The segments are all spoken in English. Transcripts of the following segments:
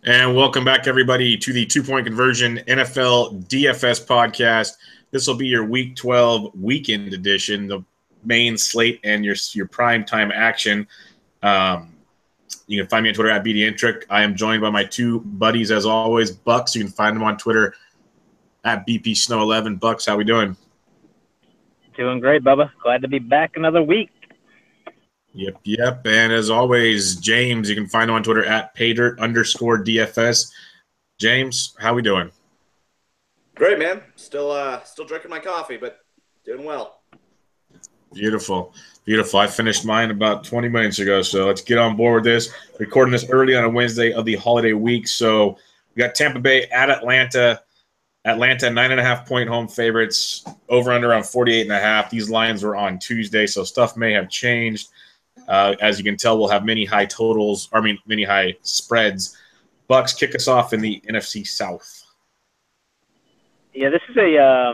And welcome back, everybody, to the 2-Point Conversion NFL DFS podcast. This will be your Week 12 weekend edition, the main slate and your prime time action. You can find me on Twitter at BDintric. I am joined by my two buddies, as always, Bucks. You can find them on Twitter at BPSnow11. Bucks, how we doing? Doing great, Bubba. Glad to be back another week. Yep. And as always, James, you can find him on Twitter at Paydirt_DFS. James, how we doing? Great, man. Still drinking my coffee, but doing well. Beautiful. I finished mine about 20 minutes ago, so let's get on board with this. Recording this early on a Wednesday of the holiday week. So we got Tampa Bay at Atlanta. Atlanta, 9.5-point home favorites, over under around 48.5. These lines were on Tuesday, so stuff may have changed. As you can tell, we'll have many high spreads. Bucks, kick us off in the NFC South. Yeah, this is I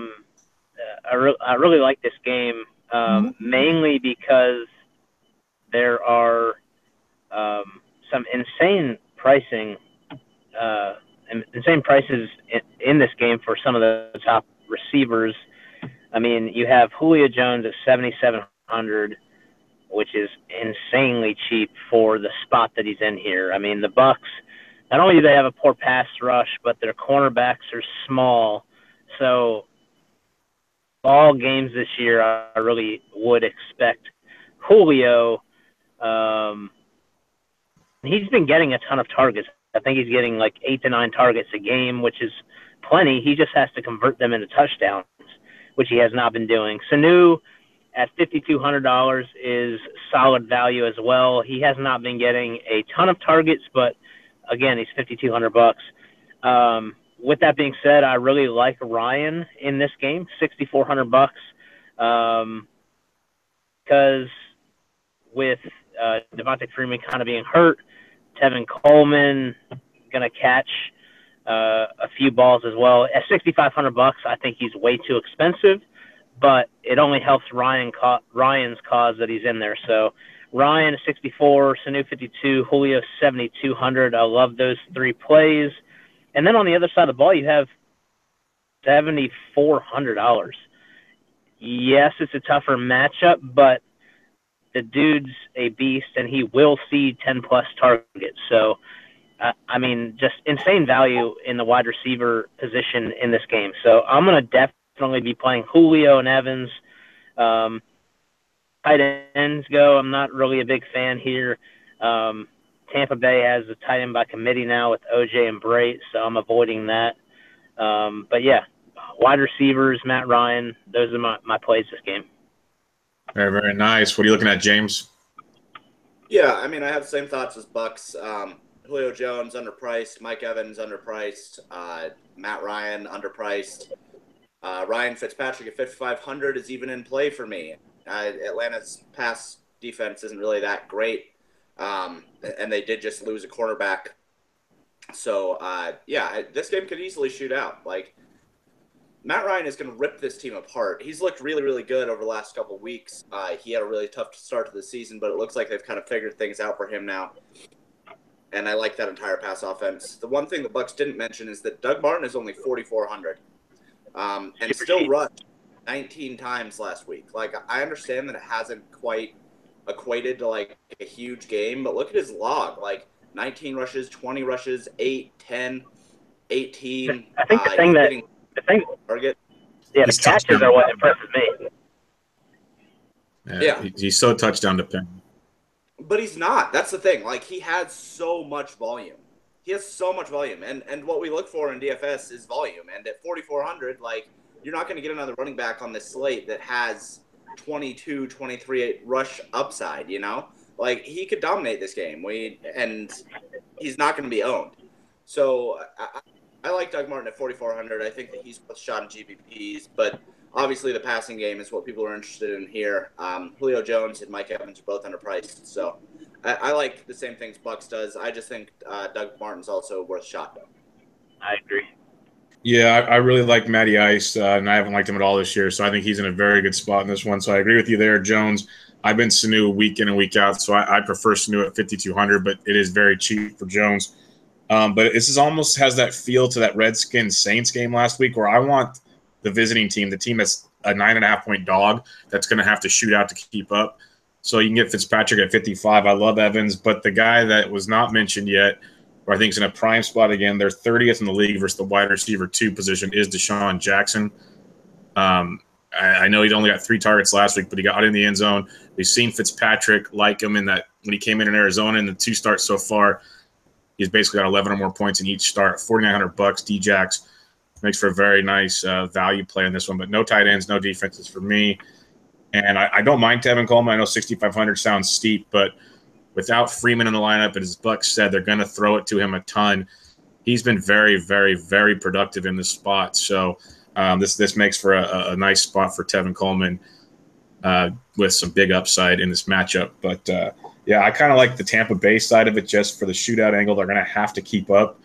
really like this game, mainly because there are some insane prices in this game for some of the top receivers. I mean, you have Julio Jones at 7,700, which is insanely cheap for the spot that he's in here. I mean, the Bucks, not only do they have a poor pass rush, but their cornerbacks are small. So all games this year, I really would expect Julio. He's been getting a ton of targets. I think he's getting like 8 to 9 targets a game, which is plenty. He just has to convert them into touchdowns, which he has not been doing. Sanu at $5,200 is solid value as well. He has not been getting a ton of targets, but again, he's $5,200. With that being said, I really like Ryan in this game, $6,400. Because with Devontae Freeman kind of being hurt, Tevin Coleman going to catch a few balls as well. At $6,500, I think he's way too expensive, but it only helps Ryan's cause that he's in there. So Ryan is 64, Sanu 52, Julio 7,200. I love those three plays. And then on the other side of the ball, you have $7,400. Yes, it's a tougher matchup, but the dude's a beast, and he will see 10-plus targets. So, I mean, just insane value in the wide receiver position in this game. So I'm going to definitely be playing Julio and Evans. Tight ends go. I'm not really a big fan here. Tampa Bay has a tight end by committee now with OJ and Brait, so I'm avoiding that. But, yeah, wide receivers, Matt Ryan, those are my plays this game. Very, very nice. What are you looking at, James? Yeah, I mean, I have the same thoughts as Bucks. Julio Jones, underpriced. Mike Evans, underpriced. Matt Ryan, underpriced. Ryan Fitzpatrick at 5,500 is even in play for me. Atlanta's pass defense isn't really that great, and they did just lose a cornerback. So, this game could easily shoot out. Like, Matt Ryan is going to rip this team apart. He's looked really, really good over the last couple of weeks. He had a really tough start to the season, but it looks like they've kind of figured things out for him now. And I like that entire pass offense. The one thing the Bucks didn't mention is that Doug Martin is only 4,400, and still rushed 19 times last week. Like, I understand that it hasn't quite equated to like a huge game, but look at his log. Like 19 rushes, 20 rushes, 8, 10, 18. I think the thing target. Yeah, the catches are what impresses me. Yeah. He's so touchdown dependent. But he's not. That's the thing. Like, he has so much volume. And what we look for in DFS is volume. And at 4,400, like, you're not going to get another running back on this slate that has 22, 23 rush upside, you know? Like, he could dominate this game. And he's not going to be owned. So I like Doug Martin at 4,400. I think that he's worth a shot in GPPs, but obviously the passing game is what people are interested in here. Julio Jones and Mike Evans are both underpriced, so I like the same things Bucks does. I just think Doug Martin's also worth a shot. I agree. Yeah, I really like Matty Ice, and I haven't liked him at all this year, so I think he's in a very good spot in this one. So I agree with you there, Jones. I've been Sanu week in and week out, so I prefer Sanu at 5,200, but it is very cheap for Jones. But this is almost has that feel to that Redskins Saints game last week, where I want the visiting team, the team that's a 9.5-point dog, that's going to have to shoot out to keep up. So you can get Fitzpatrick at 55. I love Evans, but the guy that was not mentioned yet, or I think is in a prime spot again, they're 30th in the league versus the wide receiver 2 position, is Deshaun Jackson. I know he'd only got 3 targets last week, but he got in the end zone. We've seen Fitzpatrick like him in that when he came in Arizona in the 2 starts so far. He's basically got 11 or more points in each start. $4,900. D-Jax makes for a very nice value play on this one, but no tight ends, no defenses for me. And I don't mind Tevin Coleman. I know 6,500 sounds steep, but without Freeman in the lineup, and as Buck said, they're going to throw it to him a ton. He's been very, very, very productive in this spot. So this makes for a nice spot for Tevin Coleman with some big upside in this matchup. But, yeah, I kind of like the Tampa Bay side of it just for the shootout angle. They're going to have to keep up.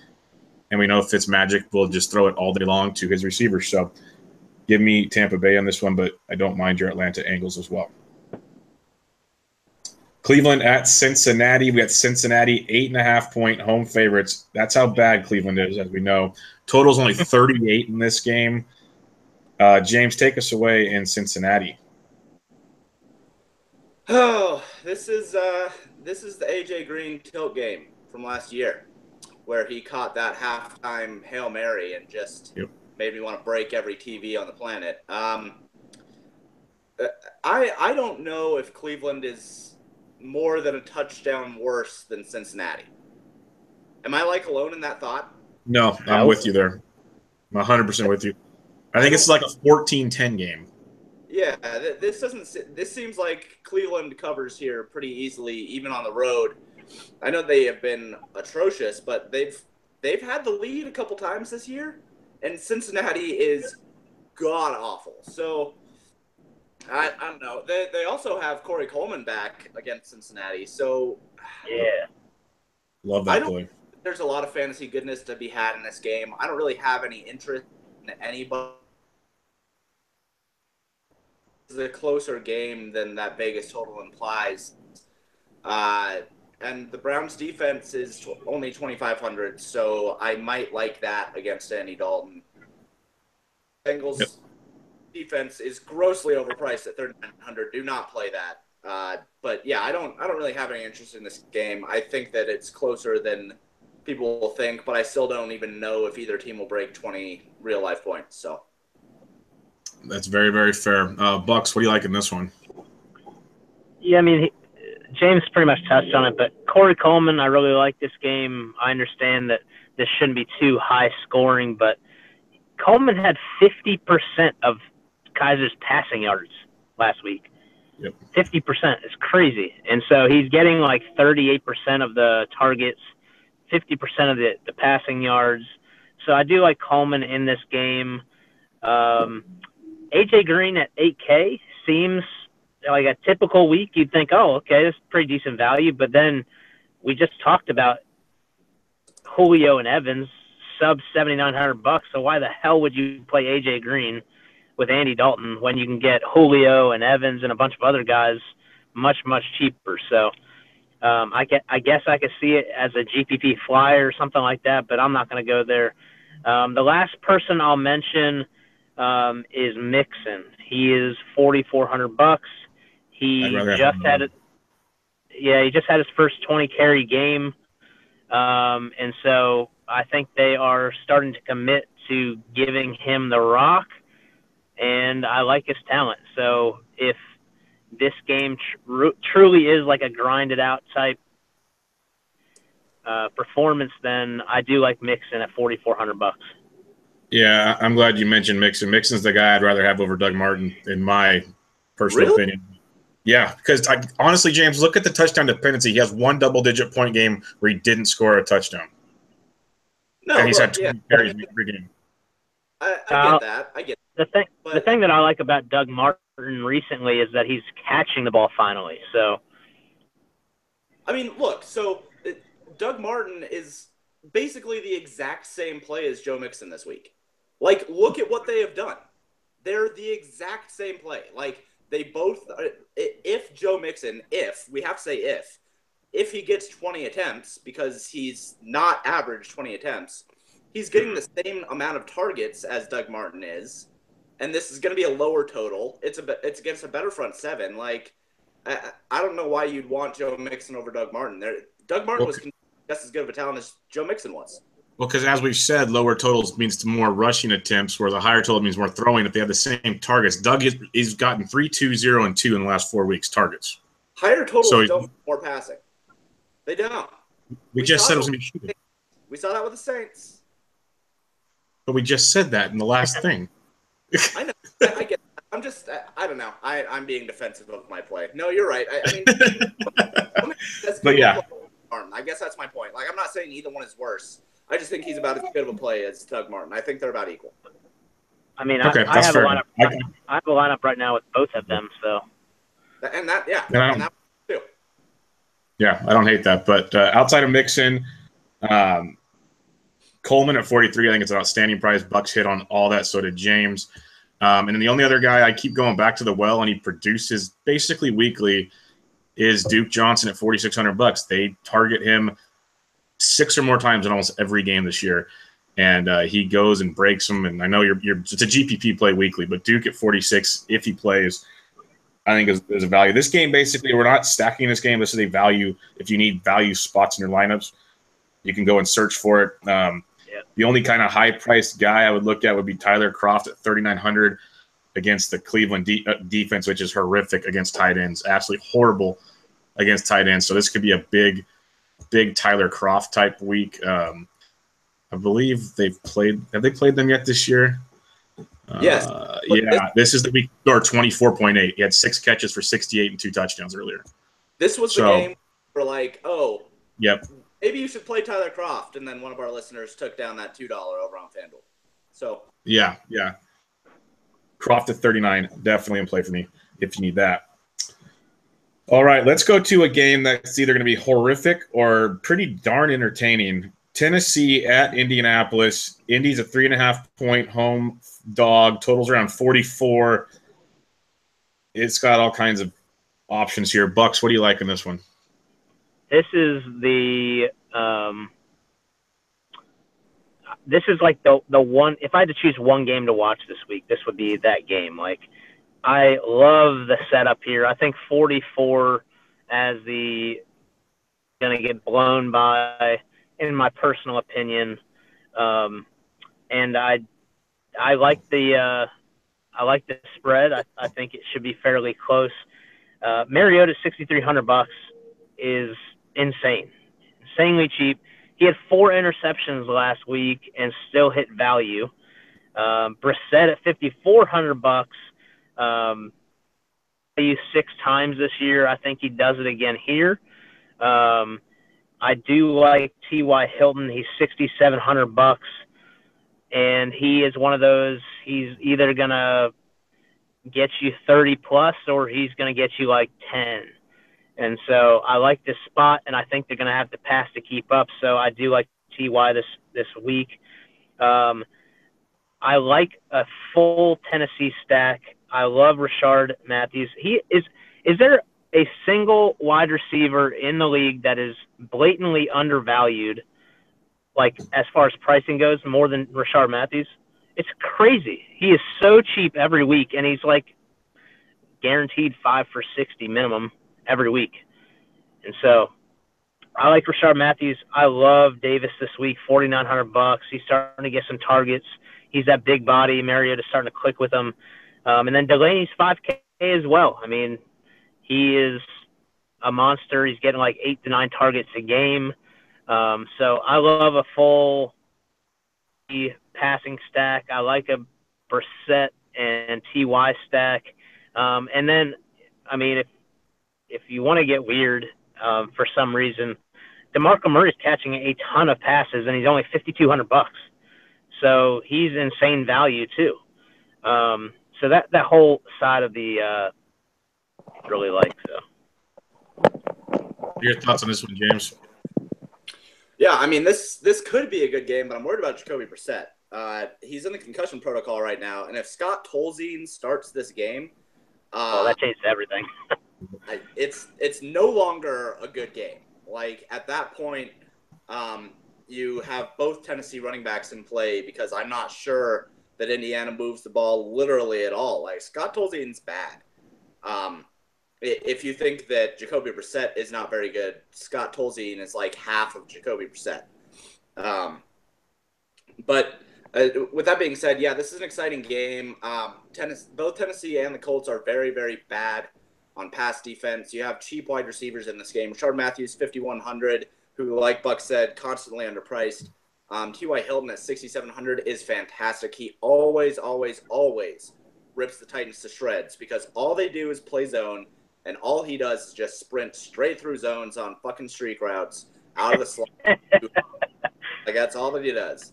And we know Fitzmagic will just throw it all day long to his receivers. So give me Tampa Bay on this one, but I don't mind your Atlanta angles as well. Cleveland at Cincinnati. We got Cincinnati 8.5-point home favorites. That's how bad Cleveland is, as we know. Total's only 38 in this game. James, take us away in Cincinnati. Oh, this is the AJ Green tilt game from last year, where he caught that halftime Hail Mary and just made me want to break every TV on the planet. I don't know if Cleveland is more than a touchdown worse than Cincinnati. Am I alone in that thought? No, I'm with you there. I'm 100% with you. I think it's like a 14-10 game. Yeah, this seems like Cleveland covers here pretty easily, even on the road. I know they have been atrocious, but they've had the lead a couple times this year, and Cincinnati is god awful. So I don't know. They also have Corey Coleman back against Cincinnati. So yeah, love that play. There's a lot of fantasy goodness to be had in this game. I don't really have any interest in anybody. This is a closer game than that Vegas total implies. And the Browns defense is only 2,500, so I might like that against Andy Dalton. Bengals defense is grossly overpriced at 3,900. Do not play that. But yeah, I don't really have any interest in this game. I think that it's closer than people will think, but I still don't even know if either team will break 20 real life points. So that's very, very fair. Bucks, what do you like in this one? Yeah, I mean, James pretty much touched on it, but Corey Coleman, I really like this game. I understand that this shouldn't be too high scoring, but Coleman had 50% of Kaiser's passing yards last week. Yep. 50% is crazy. And so he's getting like 38% of the targets, 50% of the passing yards. So I do like Coleman in this game. AJ Green at 8K seems like a typical week. You'd think, oh, okay, that's pretty decent value. But then we just talked about Julio and Evans, sub $7,900. So why the hell would you play AJ Green with Andy Dalton when you can get Julio and Evans and a bunch of other guys much, much cheaper? So I guess I could see it as a GPP flyer or something like that, but I'm not going to go there. The last person I'll mention is Mixon. He is $4,400. He just had it. Yeah, he just had his first 20 carry game, and so I think they are starting to commit to giving him the rock, and I like his talent. So if this game truly is like a grinded out type performance, then I do like Mixon at $4,400. Yeah, I'm glad you mentioned Mixon. Mixon's the guy I'd rather have over Doug Martin, in my personal opinion. Yeah, because honestly, James, look at the touchdown dependency. He has one double-digit point game where he didn't score a touchdown. No, and he's had 20 carries every game. I get that. I get that. The thing that I like about Doug Martin recently is that he's catching the ball finally. So, I mean, look, so Doug Martin is basically the exact same play as Joe Mixon this week. Like, look at what they have done. They're the exact same play. Like, they both – if Joe Mixon, we have to say if, if he gets 20 attempts, because he's not average 20 attempts, he's getting the same amount of targets as Doug Martin is, and this is going to be a lower total. It's against a better front seven. Like, I don't know why you'd want Joe Mixon over Doug Martin. Doug Martin was just as good of a talent as Joe Mixon was. Well, because as we've said, lower totals means more rushing attempts, whereas a higher total means more throwing if they have the same targets. Doug has gotten 3, 2, 0, and 2 in the last 4 weeks targets. Higher totals don't more passing. They don't. We just said it was going to be shooting. We saw that with the Saints. But we just said that in the last thing. I know. I get. I'm just. I don't know. I'm being defensive of my play. No, you're right. I mean, but yeah. I guess that's my point. Like, I'm not saying either one is worse. I just think he's about as good of a play as Doug Martin. I think they're about equal. I mean, I have a lineup right now with both of them. So. And that too. Yeah, I don't hate that. But outside of Mixon, Coleman at 43, I think it's an outstanding price. Bucks hit on all that, so did James. And then the only other guy I keep going back to the well, and he produces basically weekly, is Duke Johnson at $4,600. They target him 6 or more times in almost every game this year, and he goes and breaks them. And I know it's a GPP play weekly, but Duke at 46, if he plays, I think is a value. This game, basically, we're not stacking this game. This is a value. If you need value spots in your lineups, you can go and search for it. The only kind of high-priced guy I would look at would be Tyler Kroft at $3,900 against the Cleveland defense, which is horrific against tight ends, absolutely horrible against tight ends. So this could be a big Tyler Kroft type week. I believe they've played. Have they played them yet this year? Yes. This is the week or 24.8. He had 6 catches for 68 and 2 touchdowns earlier. This was the game where yep. Maybe you should play Tyler Kroft, and then one of our listeners took down that $2 over on FanDuel. So yeah. Kroft at 39, definitely in play for me if you need that. All right, let's go to a game that's either going to be horrific or pretty darn entertaining. Tennessee at Indianapolis. Indy's a 3.5-point home dog. Totals around 44. It's got all kinds of options here. Bucks, what do you like in this one? This is like the one. If I had to choose one game to watch this week, this would be that game. Like, I love the setup here. I think 44 as the going to get blown by, in my personal opinion. And I like the spread. I think it should be fairly close. Mariota's $6,300 is insanely cheap. He had 4 interceptions last week and still hit value. Brissett at $5,400. I used 6 times this year. I think he does it again here. I do like T.Y. Hilton. He's $6,700, and he is one of those. He's either gonna get you 30 plus, or he's gonna get you like 10. And so I like this spot, and I think they're going to have to pass to keep up. So I do like T.Y. this week. I like a full Tennessee stack. I love Rashard Matthews. Is there a single wide receiver in the league that is blatantly undervalued, like as far as pricing goes, more than Rashard Matthews? It's crazy. He is so cheap every week, and he's like guaranteed 5 for 60 minimum every week. And so I like Rashard Matthews. I love Davis this week, $4,900. He's starting to get some targets. He's that big body. Mariota's starting to click with him. And then Delaney's $5K as well. I mean, he is a monster. He's getting like 8 to 9 targets a game. So I love a full passing stack. I like a Brissett and T.Y. stack. And then, I mean, if you want to get weird for some reason, DeMarco Murray's catching a ton of passes, and he's only $5,200. So he's insane value too. So that whole side of the really like. So, your thoughts on this one, James? Yeah, I mean this could be a good game, but I'm worried about Jacoby Brissett. He's in the concussion protocol right now, and if Scott Tolzien starts this game, that changes everything. it's no longer a good game. Like, at that point, you have both Tennessee running backs in play because I'm not sure that Indiana moves the ball literally at all. Like, Scott Tolzien's bad. If you think that Jacoby Brissett is not very good, Scott Tolzien is like half of Jacoby Brissett. But with that being said, yeah, this is an exciting game. Both Tennessee and the Colts are very, very bad on pass defense. You have cheap wide receivers in this game. Rashard Matthews, 5,100, who, like Buck said, constantly underpriced. T.Y. Hilton at 6,700 is fantastic. He always, always, always rips the Titans to shreds because all they do is play zone, and all he does is just sprint straight through zones on fucking streak routes out of the slot. Like, that's all that he does.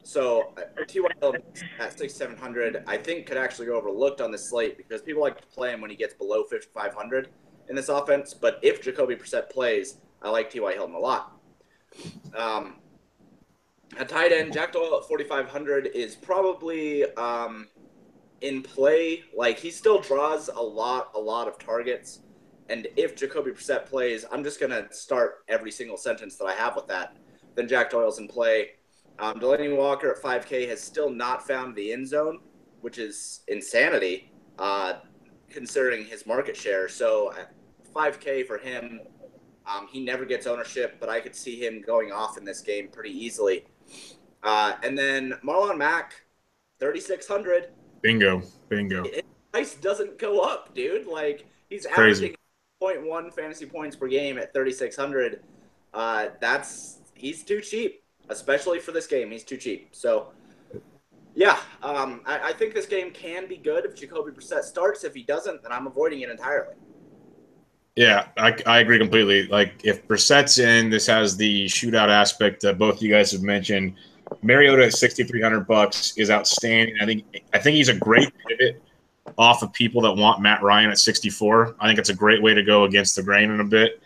So T.Y. Hilton at 6,700, I think, could actually go overlooked on this slate because people like to play him when he gets below 5,500 in this offense. But if Jacoby Brissett plays, I like T.Y. Hilton a lot. At tight end, Jack Doyle at 4,500 is probably in play. Like, he still draws a lot of targets. And if Jacoby Brissett plays, I'm just going to start every single sentence that I have with that. Then Jack Doyle's in play. Delaney Walker at 5K has still not found the end zone, which is insanity considering his market share. So at 5K for him, he never gets ownership, but I could see him going off in this game pretty easily. And then Marlon Mack, 3,600. Bingo. His price doesn't go up, dude. Like, he's Crazy. averaging 0.1 fantasy points per game at 3,600. He's too cheap, especially for this game. He's too cheap. So, yeah, I think this game can be good if Jacoby Brissett starts. If he doesn't, then I'm avoiding it entirely. Yeah, I agree completely. Like, if Brissett's in, this has the shootout aspect that both you guys have mentioned. Mariota at $6,300 is outstanding. I think he's a great pivot off of people that want Matt Ryan at 64. I think it's a great way to go against the grain in a bit.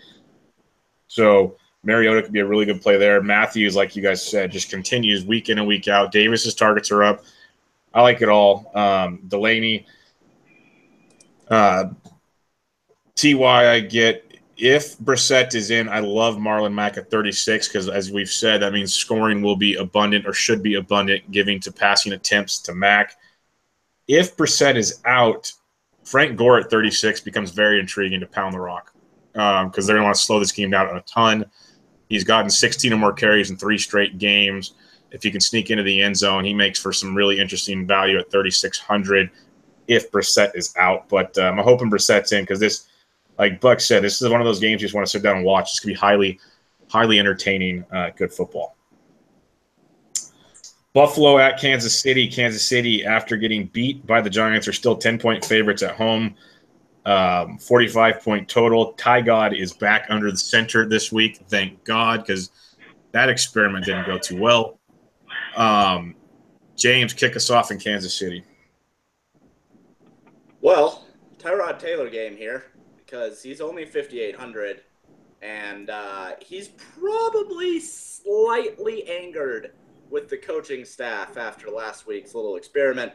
So Mariota could be a really good play there. Matthews, like you guys said, just continues week in and week out. Davis's targets are up. I like it all. Delaney, T.Y. I get. If Brissett is in, I love Marlon Mack at 36 because, as we've said, that means scoring will be abundant or should be abundant, giving to passing attempts to Mack. If Brissett is out, Frank Gore at 36 becomes very intriguing to pound the rock because they're going to want to slow this game down a ton. He's gotten 16 or more carries in 3 straight games. If he can sneak into the end zone, he makes for some really interesting value at 3,600 if Brissett is out. But I'm hoping Brissett's in because this, like Buck said, this is one of those games you just want to sit down and watch. This could be highly, highly entertaining, good football. Buffalo at Kansas City. Kansas City, after getting beat by the Giants, are still 10-point favorites at home. 45-point total. Ty God is back under the center this week. Thank God, because that experiment didn't go too well. James, kick us off in Kansas City. Well, Tyrod Taylor game here because he's only 5,800, and he's probably slightly angered with the coaching staff after last week's little experiment,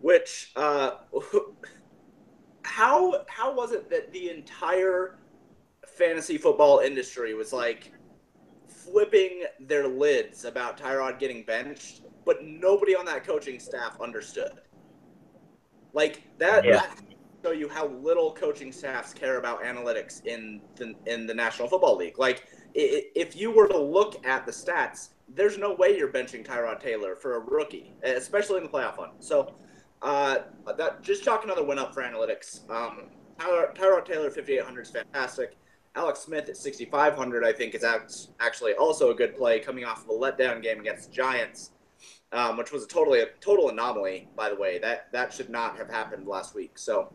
which how was it that the entire fantasy football industry was like flipping their lids about Tyrod getting benched, but nobody on that coaching staff understood? Like that show you how little coaching staffs care about analytics in the National Football League. Like, if you were to look at the stats, there's no way you're benching Tyrod Taylor for a rookie, especially in the playoff hunt. So that just chalk another win up for analytics. Tyrod Taylor 5,800 is fantastic. Alex Smith at 6,500 I think is actually also a good play coming off of a letdown game against the Giants, which was a total anomaly, by the way. That should not have happened last week. So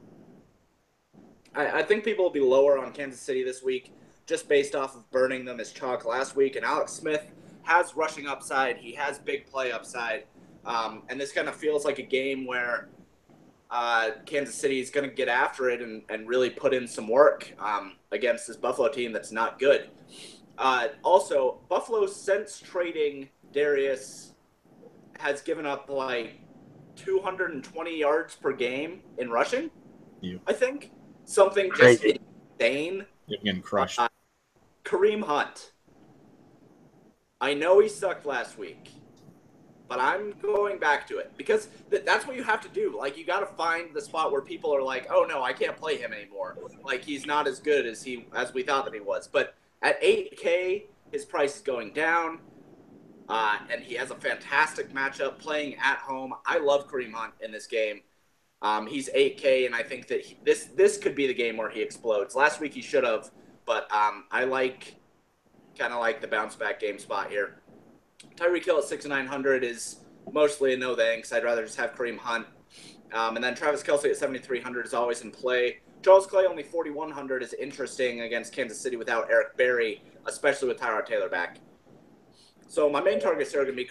I think people will be lower on Kansas City this week just based off of burning them as chalk last week. And Alex Smith has rushing upside. He has big play upside. And this kind of feels like a game where Kansas City is going to get after it and really put in some work against this Buffalo team that's not good. Also, Buffalo, since trading Darius, has given up like 220 yards per game in rushing, I think. Something just insane. You're getting crushed. Kareem Hunt. I know he sucked last week, but I'm going back to it because that's what you have to do. Like, you got to find the spot where people are like, oh, no, I can't play him anymore. Like, he's not as good as we thought that he was. But at 8K, his price is going down, and he has a fantastic matchup playing at home. I love Kareem Hunt in this game. He's 8K, and I think that this could be the game where he explodes. Last week he should have, but I kind of like the bounce back game spot here. Tyreek Hill at 6,900 is mostly a no thanks. I'd rather just have Kareem Hunt. And then Travis Kelce at 7,300 is always in play. Charles Clay only 4,100 is interesting against Kansas City without Eric Berry, especially with Tyrod Taylor back. So my main targets are going to be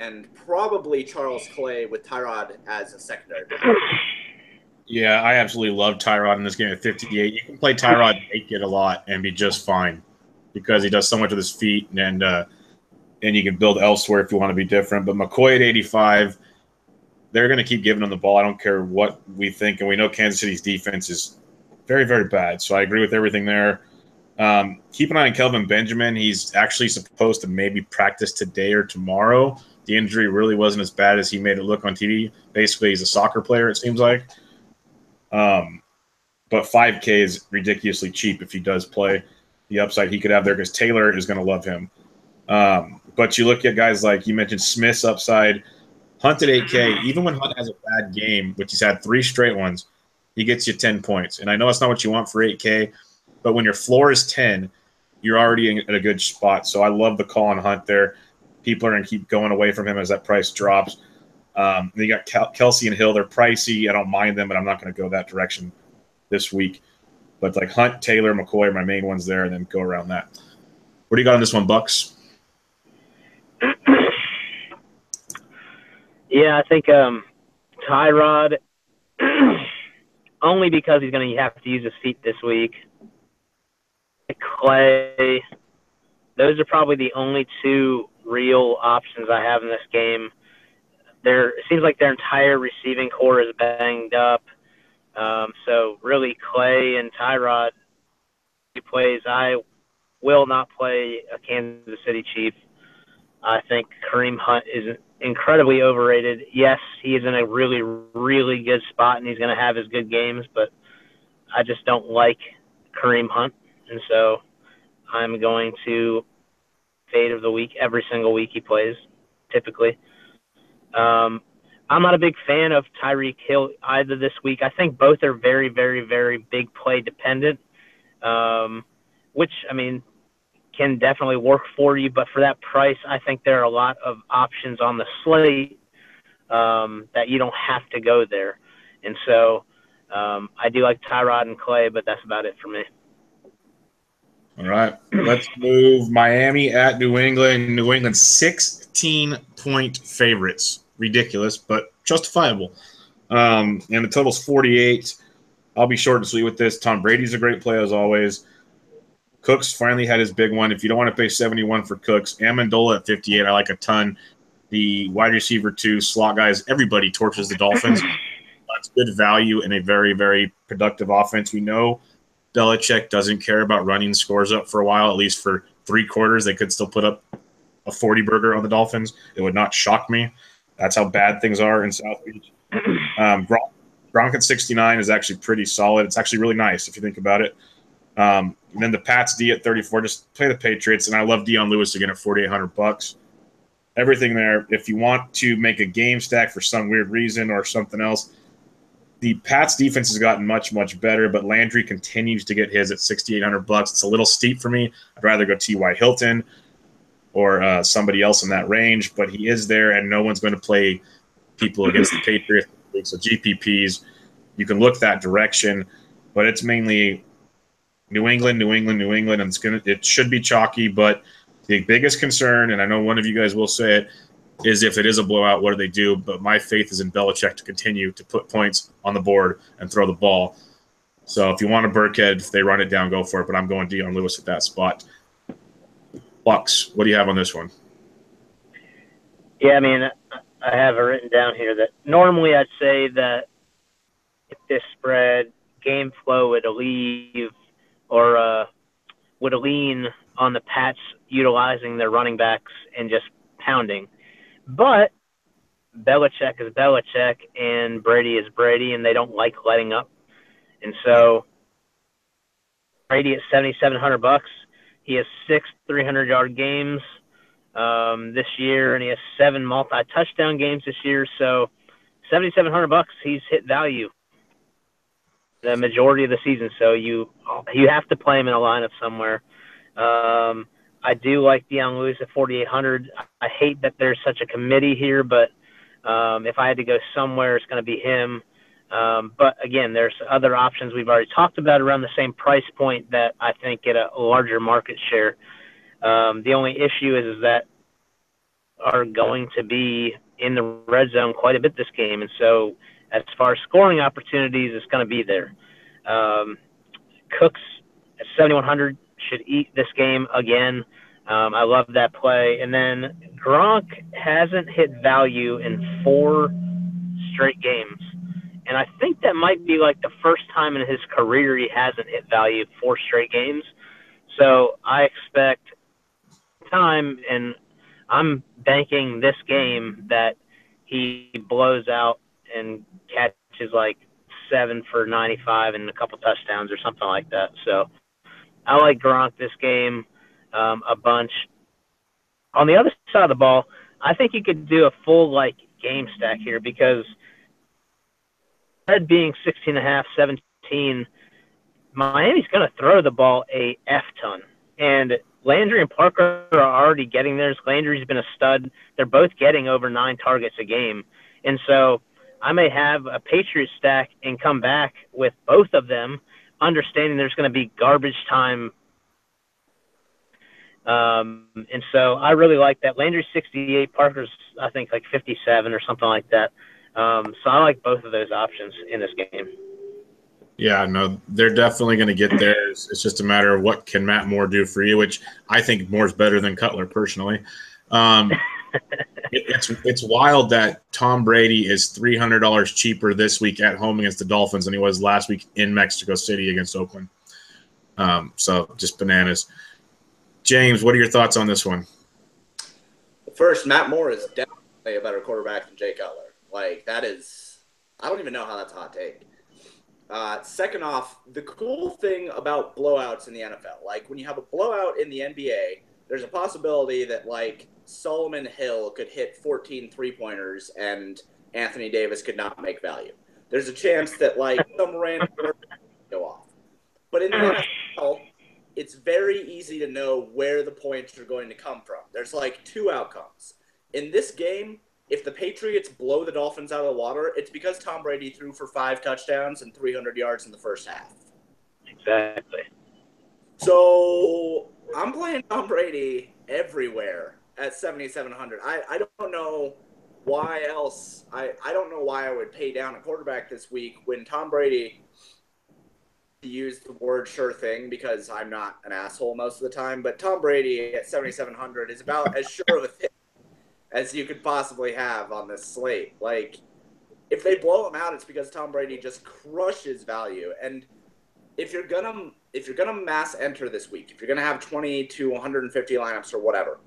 and probably Charles Clay with Tyrod as a secondary. Yeah, I absolutely love Tyrod in this game at 58. You can play Tyrod naked a lot and be just fine because he does so much with his feet, and you can build elsewhere if you want to be different. But McCoy at 85, they're going to keep giving him the ball. I don't care what we think, and we know Kansas City's defense is very, very bad. So I agree with everything there. Keep an eye on Kelvin Benjamin. He's actually supposed to maybe practice today or tomorrow. The injury really wasn't as bad as he made it look on TV. Basically, he's a soccer player, it seems like. But 5K is ridiculously cheap if he does play. The upside he could have there because Taylor is going to love him. But you look at guys like you mentioned Smith's upside. Hunt at 8K, even when Hunt has a bad game, which he's had 3 straight ones, he gets you 10 points. And I know it's not what you want for 8K, but when your floor is 10, you're already at a good spot. So I love the call on Hunt there. People are going to keep going away from him as that price drops. Then you got Kelce and Hill. They're pricey. I don't mind them, but I'm not going to go that direction this week. But like Hunt, Taylor, McCoy are my main ones there, and then go around that. What do you got on this one, Bucks? Yeah, I think Tyrod, only because he's going to have to use his feet this week. Clay, those are probably the only 2 real options I have in this game. It seems like their entire receiving core is banged up. So really, Clay and Tyrod, he plays. I will not play a Kansas City Chief. I think Kareem Hunt is incredibly overrated. Yes, he is in a really, really good spot, and he's going to have his good games, but I just don't like Kareem Hunt. And so I'm going to fade of the week every single week he plays, typically. I'm not a big fan of Tyreek Hill either this week. I think both are very, very, very big play dependent, which, I mean, can definitely work for you. But for that price, I think there are a lot of options on the slate that you don't have to go there. And so I do like Tyrod and Clay, but that's about it for me. All right, let's move Miami at New England. New England 16-point favorites. Ridiculous, but justifiable. And the total's 48. I'll be short and sweet with this. Tom Brady's a great play as always. Cooks finally had his big one. If you don't want to pay 71 for Cooks, Amendola at 58, I like a ton. The wide receiver 2, slot guys, everybody torches the Dolphins. That's good value in a very, very productive offense. We know Belichick doesn't care about running scores up for a while, at least for 3 quarters. They could still put up a 40-burger on the Dolphins. It would not shock me. That's how bad things are in South Beach. Gronk at 69 is actually pretty solid. It's actually really nice if you think about it. And then the Pats D at 34. Just play the Patriots, and I love Dion Lewis again at $4,800. Everything there. If you want to make a game stack for some weird reason or something else, the Pats defense has gotten much, much better, but Landry continues to get his at $6,800. It's a little steep for me. I'd rather go T.Y. Hilton or somebody else in that range, but he is there, and no one's going to play people against the Patriots. So GPPs, you can look that direction, but it's mainly New England, and it should be chalky. But the biggest concern, and I know one of you guys will say it, is if it is a blowout, what do they do? But my faith is in Belichick to continue to put points on the board and throw the ball. So if you want a Burkhead, if they run it down, go for it. But I'm going Dion Lewis at that spot. Bucks, what do you have on this one? Yeah, I mean, I have it written down here that normally I'd say that if this spread, game flow would leave or would lean on the Pats utilizing their running backs and just pounding. But Belichick is Belichick and Brady is Brady, and they don't like letting up. And so Brady at $7,700. He has 6 300-yard games this year, and he has 7 multi-touchdown games this year. So $7,700, he's hit value the majority of the season. So you have to play him in a lineup somewhere. I do like Deion Lewis at 4,800. I hate that there's such a committee here, but if I had to go somewhere, it's going to be him. But again, there's other options we've already talked about around the same price point that I think get a larger market share. The only issue is that are going to be in the red zone quite a bit this game, and so as far as scoring opportunities, it's going to be there. Cooks at 7,100 should eat this game again. I love that play. And then Gronk hasn't hit value in 4 straight games. And I think that might be like the first time in his career he hasn't hit value 4 straight games. So I expect time, and I'm banking this game that he blows out and catches like 7 for 95 and a couple touchdowns or something like that. So I like Gronk this game a bunch. On the other side of the ball, I think you could do a full like game stack here because Red being 16.5, 17, Miami's going to throw the ball a F ton. And Landry and Parker are already getting theirs. Landry's been a stud. They're both getting over 9 targets a game. And so I may have a Patriots stack and come back with both of them, understanding there's going to be garbage time. And so I really like that. Landry's 68, Parker's, I think, like 57 or something like that. So I like both of those options in this game. Yeah, no, they're definitely going to get there. It's just a matter of what can Matt Moore do for you, which I think Moore's better than Cutler personally. It's wild that Tom Brady is $300 cheaper this week at home against the Dolphins than he was last week in Mexico City against Oakland. So just bananas. James, what are your thoughts on this one? First, Matt Moore is definitely a better quarterback than Jay Cutler. Like, that is – I don't even know how that's a hot take. Second off, the cool thing about blowouts in the NFL, like when you have a blowout in the NBA, there's a possibility that like Solomon Hill could hit 14 3-pointers and Anthony Davis could not make value. There's a chance that like some random go off. But in the NFL, it's very easy to know where the points are going to come from. There's like 2 outcomes. In this game, if the Patriots blow the Dolphins out of the water, it's because Tom Brady threw for 5 touchdowns and 300 yards in the first half. Exactly. So I'm playing Tom Brady everywhere at 7,700. I don't know why else. I don't know why I would pay down a quarterback this week when Tom Brady used the word sure thing because I'm not an asshole most of the time. But Tom Brady at 7,700 is about as sure of a thing as you could possibly have on this slate. Like, if they blow him out, it's because Tom Brady just crushes value. And if you're gonna mass enter this week, if you're gonna have 20 to 150 lineups or whatever,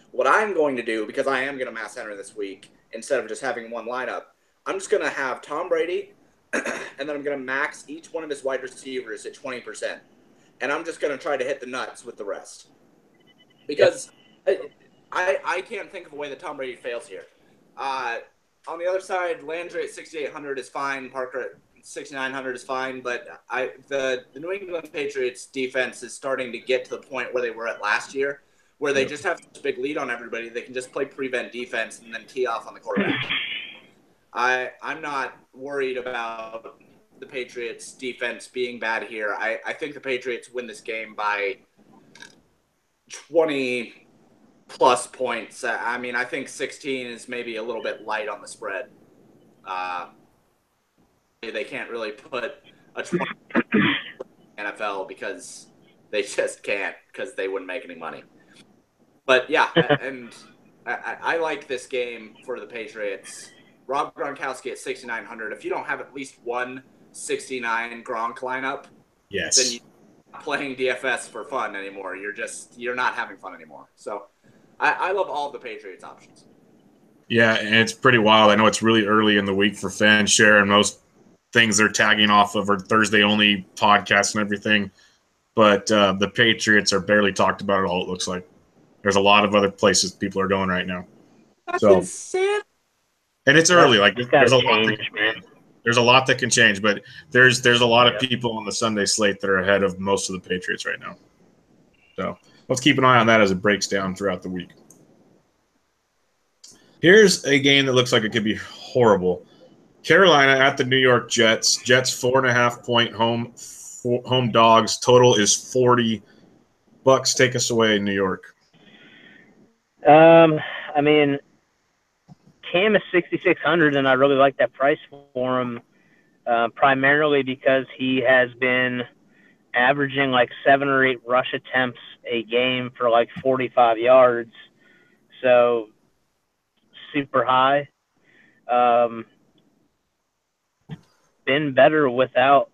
what I'm going to do, because I am gonna mass enter this week instead of just having one lineup, I'm just gonna have Tom Brady, and then I'm gonna max each one of his wide receivers at 20%, and I'm just gonna try to hit the nuts with the rest, because. Yep. I can't think of a way that Tom Brady fails here. On the other side, Landry at 6,800 is fine. Parker at 6,900 is fine. But the New England Patriots defense is starting to get to the point where they were at last year, where they just have such a big lead on everybody. They can just play prevent defense and then tee off on the quarterback. I'm not worried about the Patriots defense being bad here. I think the Patriots win this game by 20 plus points. I mean, I think 16 is maybe a little bit light on the spread. They can't really put a 20 NFL because they just can't, because they wouldn't make any money. But yeah, and I like this game for the Patriots. Rob Gronkowski at 6,900. If you don't have at least one 69 Gronk lineup, yes, then playing DFS for fun anymore. You're not having fun anymore. So I love all of the Patriots options. Yeah, and it's pretty wild. I know it's really early in the week for fan share, and most things they're tagging off of are Thursday only podcasts and everything. But the Patriots are barely talked about at all, it looks like. There's a lot of other places people are going right now. That's insane. And it's early. Like there's a lot that can change, but there's a lot of people on the Sunday slate that are ahead of most of the Patriots right now. So let's keep an eye on that as it breaks down throughout the week. Here's a game that looks like it could be horrible. Carolina at the New York Jets. Jets 4.5-point home dogs. Total is 40. Bucks, take us away, New York. I mean, Cam is 6,600, and I really like that price for him, primarily because he has been averaging like 7 or 8 rush attempts a game for like 45 yards. So super high. Been better without,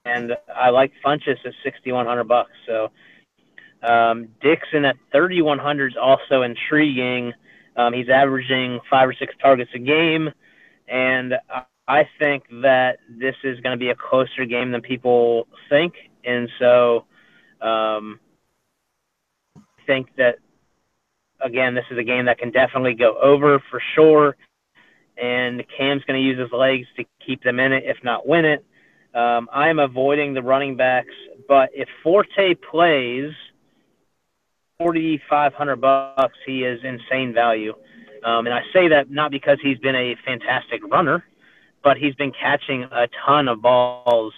and I like Funchess at $6,100. So Dixon at 3,100 is also intriguing. He's averaging 5 or 6 targets a game, and I think that this is going to be a closer game than people think, and so I think that, again, this is a game that can definitely go over for sure, and Cam's going to use his legs to keep them in it, if not win it. I'm avoiding the running backs, but if Forte plays $4,500, he is insane value. And I say that not because he's been a fantastic runner, but he's been catching a ton of balls.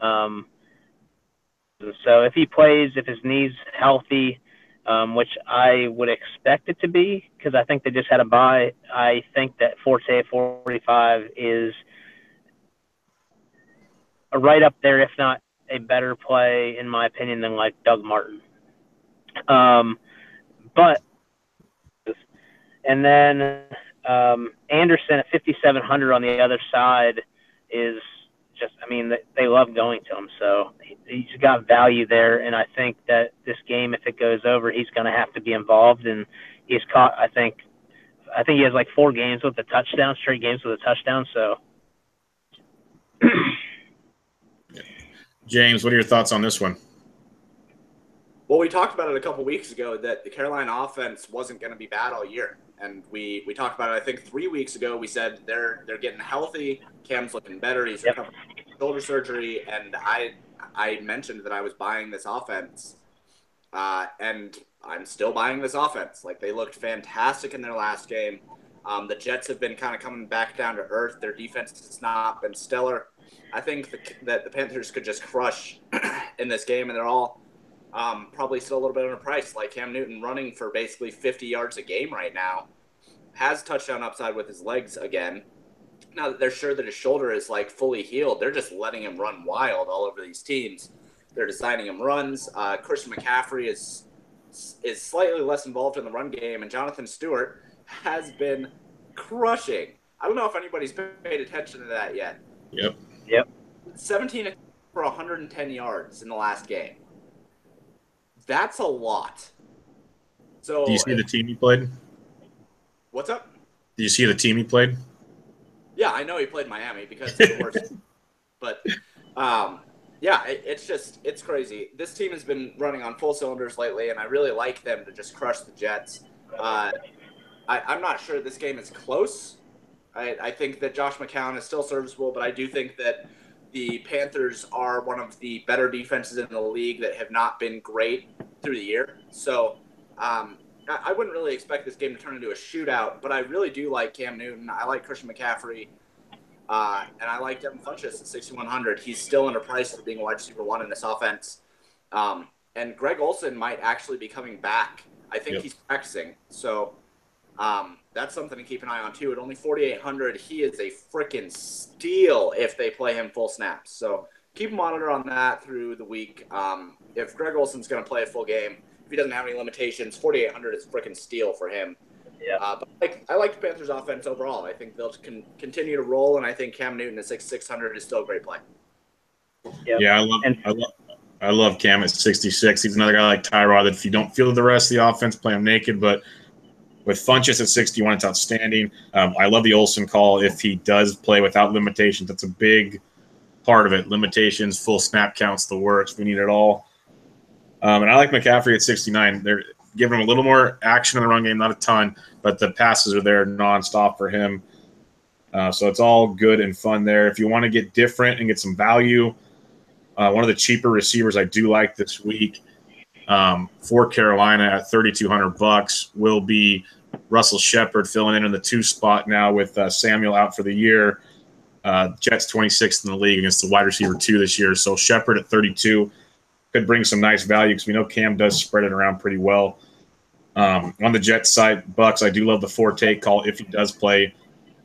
So if he plays, if his knee's healthy, which I would expect it to be, because I think they just had a bye, I think that Forte 45 is right up there, if not a better play, in my opinion, than like Doug Martin. But and then Anderson at 5,700 on the other side is just, I mean, they love going to him, so he's got value there. And I think that this game, if it goes over, he's going to have to be involved. And he's caught, I think he has like 4 games with a touchdown, straight games with a touchdown. So, James, what are your thoughts on this one? Well, we talked about it a couple weeks ago that the Carolina offense wasn't going to be bad all year. And we talked about it, I think 3 weeks ago. We said they're getting healthy. Cam's looking better. He's recovering shoulder surgery. And I mentioned that I was buying this offense. And I'm still buying this offense. Like, they looked fantastic in their last game. The Jets have been kind of coming back down to earth. Their defense has not been stellar. I think that the Panthers could just crush in this game, and they're all probably still a little bit underpriced. Like Cam Newton running for basically 50 yards a game right now, has touchdown upside with his legs again. Now that they're sure that his shoulder is like fully healed, they're just letting him run wild all over these teams. They're designing him runs. Christian McCaffrey is slightly less involved in the run game, and Jonathan Stewart has been crushing. I don't know if anybody's paid attention to that yet. Yep. 17 for 110 yards in the last game. That's a lot. So, do you see the team he played? What's up? Do you see the team he played? Yeah, I know he played Miami because it's the worst. But, yeah, it's crazy. This team has been running on full cylinders lately, and I really like them to just crush the Jets. I'm not sure this game is close. I think that Josh McCown is still serviceable, but I do think that the Panthers are one of the better defenses in the league that have not been great through the year. So I wouldn't really expect this game to turn into a shootout, but I really do like Cam Newton. I like Christian McCaffrey, and I like Devin Funchess at 6,100. He's still underpriced for being a wide receiver 1 in this offense. And Greg Olsen might actually be coming back. I think he's practicing. So that's something to keep an eye on, too. At only 4,800, he is a freaking steal if they play him full snaps. So keep a monitor on that through the week. If Greg Olsen's going to play a full game, if he doesn't have any limitations, 4,800 is a freaking steal for him. Yeah. But I like the Panthers' offense overall. I think they'll continue to roll, and I think Cam Newton at 6,600 is still a great play. Yeah, I love Cam at 66. He's another guy like Tyrod that if you don't feel the rest of the offense, play him naked. But with Funchess at 61, it's outstanding. I love the Olsen call if he does play without limitations. That's a big part of it. Limitations, full snap counts, the works. We need it all. And I like McCaffrey at 69. They're giving him a little more action in the run game, not a ton, but the passes are there nonstop for him. So it's all good and fun there. If you want to get different and get some value, one of the cheaper receivers I do like this week for Carolina at $3,200 will be Russell Shepard filling in the 2 spot now with Samuel out for the year. Jets 26th in the league against the wide receiver 2 this year. So Shepard at 32 could bring some nice value because we know Cam does spread it around pretty well. On the Jets side, Bucks, I do love the Forte call if he does play.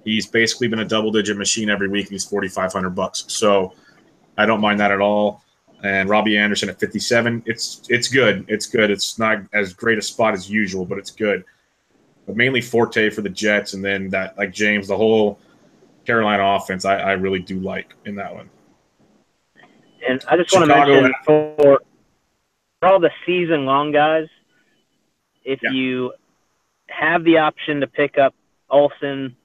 He's basically been a double-digit machine every week. He's $4,500. So I don't mind that at all. And Robbie Anderson at 57. It's good. It's good. It's not as great a spot as usual, but it's good. But mainly Forte for the Jets, and then that, like James, the whole Carolina offense, I really do like in that one. And I just want to mention for all the season-long guys, if you have the option to pick up Olsen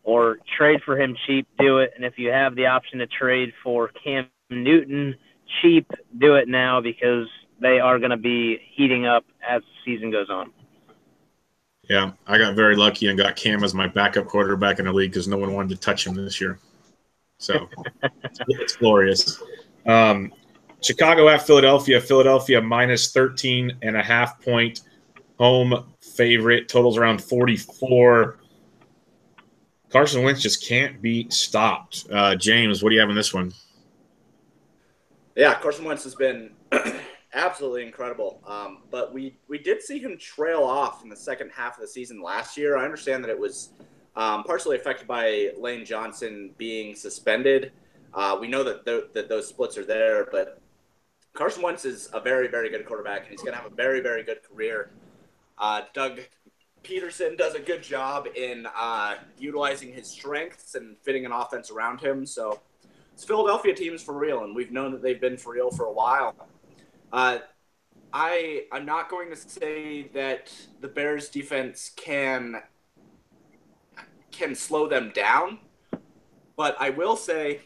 or trade for him cheap, do it. And if you have the option to trade for Cam Newton cheap, do it now because they are going to be heating up as the season goes on. Yeah, I got very lucky and got Cam as my backup quarterback in the league because no one wanted to touch him this year. So it's glorious. Chicago at Philadelphia. Philadelphia minus 13.5 point home favorite. Totals around 44. Carson Wentz just can't be stopped. James, what do you have in this one? Yeah, Carson Wentz has been absolutely incredible. But we did see him trail off in the second half of the season last year. I understand that it was partially affected by Lane Johnson being suspended. We know that those splits are there, but Carson Wentz is a very, very good quarterback, and he's going to have a very, very good career. Doug Peterson does a good job in utilizing his strengths and fitting an offense around him. So this Philadelphia team is for real, and we've known that they've been for real for a while. I'm not going to say that the Bears defense can slow them down, but I will say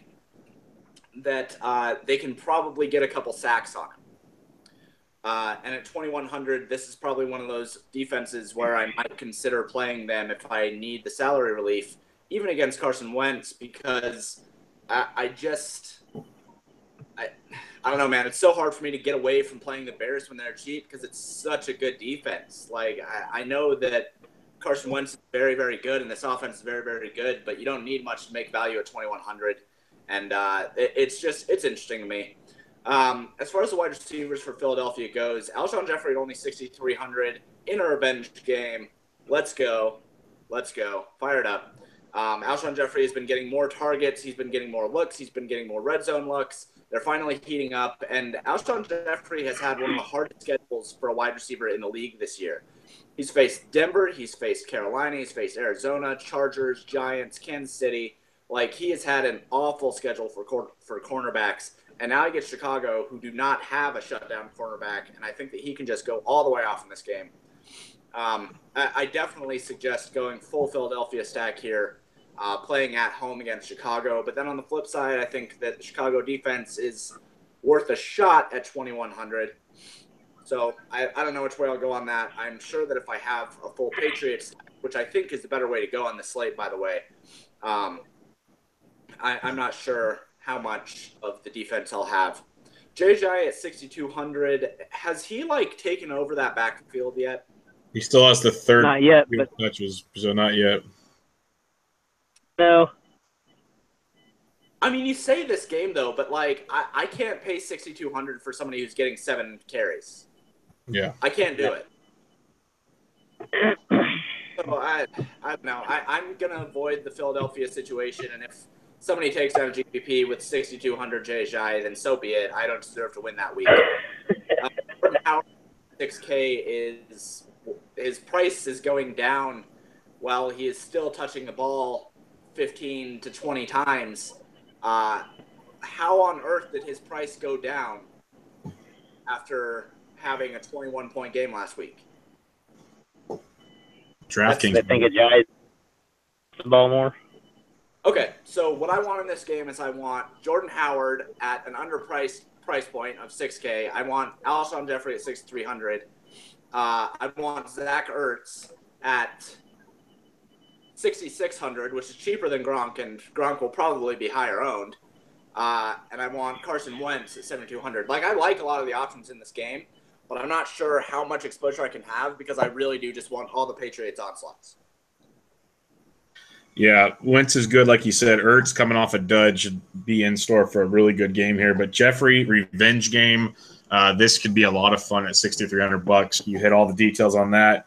that they can probably get a couple sacks on him. And at 2,100, this is probably one of those defenses where I might consider playing them if I need the salary relief, even against Carson Wentz, because I don't know, man. It's so hard for me to get away from playing the Bears when they're cheap because it's such a good defense. Like, I know that Carson Wentz is very, very good, and this offense is very, very good, but you don't need much to make value at 2,100. And it's interesting to me. As far as the wide receivers for Philadelphia goes, Alshon Jeffrey at only 6,300 in a revenge game. Let's go. Fire it up. Alshon Jeffrey has been getting more targets. He's been getting more looks. He's been getting more red zone looks. They're finally heating up. And Alshon Jeffrey has had one of the hardest schedules for a wide receiver in the league this year. He's faced Denver. He's faced Carolina. He's faced Arizona, Chargers, Giants, Kansas City. Like, he has had an awful schedule for cornerbacks. And now he gets Chicago, who do not have a shutdown cornerback. And I think that he can just go all the way off in this game. I definitely suggest going full Philadelphia stack here, playing at home against Chicago. But then on the flip side, I think that the Chicago defense is worth a shot at 2,100. So I don't know which way I'll go on that. I'm sure that if I have a full Patriots stack, which I think is the better way to go on the slate, by the way, I'm not sure how much of the defense I'll have. Jai at 6,200. Has he taken over that backfield yet? He still has the third not yet, but touches, so not yet. No. I mean, you say this game though, but I can't pay 6,200 for somebody who's getting 7 carries. Yeah, I can't do it. So I don't know. I'm gonna avoid the Philadelphia situation, and if somebody takes down GPP with 6,200 Jai, then so be it. I don't deserve to win that week. Now, 6K is his price is going down while he is still touching the ball 15 to 20 times. How on earth did his price go down after having a 21-point game last week. DraftKings. I think a Giants the ball more. Okay, so what I want in this game is I want Jordan Howard at an underpriced price point of $6K. I want Alshon Jeffrey at $6,300. I want Zach Ertz at $6,600, which is cheaper than Gronk, and Gronk will probably be higher owned. And I want Carson Wentz at $7,200. Like, I like a lot of the options in this game, but I'm not sure how much exposure I can have because I really do just want all the Patriots onslaughts. Yeah, Wentz is good, like you said. Ertz coming off a dud should be in store for a really good game here. But Jeffrey, revenge game. This could be a lot of fun at $6,300. You hit all the details on that.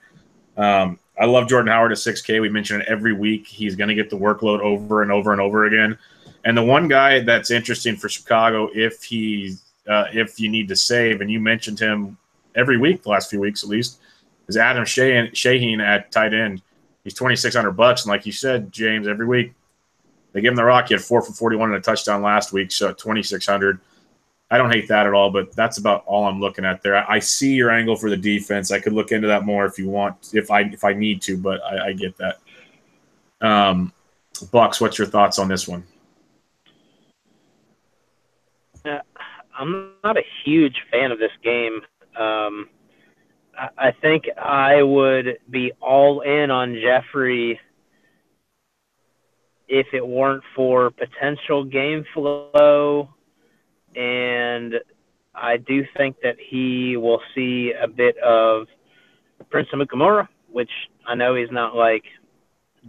I love Jordan Howard at 6K. We mention it every week. He's going to get the workload over and over and over again. And the one guy that's interesting for Chicago, if you need to save, and you mentioned him every week, the last few weeks at least, is Adam Shaheen at tight end. He's $2,600, and like you said, James, every week they give him the rock. He had 4 for 41 and a touchdown last week, so $2,600. I don't hate that at all, but that's about all I'm looking at there. I see your angle for the defense. I could look into that more if you want, if I need to, but I get that. Bucks, what's your thoughts on this one? I'm not a huge fan of this game. I think I would be all in on Jeffrey if it weren't for potential game flow, and I do think that he will see a bit of Prince Amukamara, which I know he's not like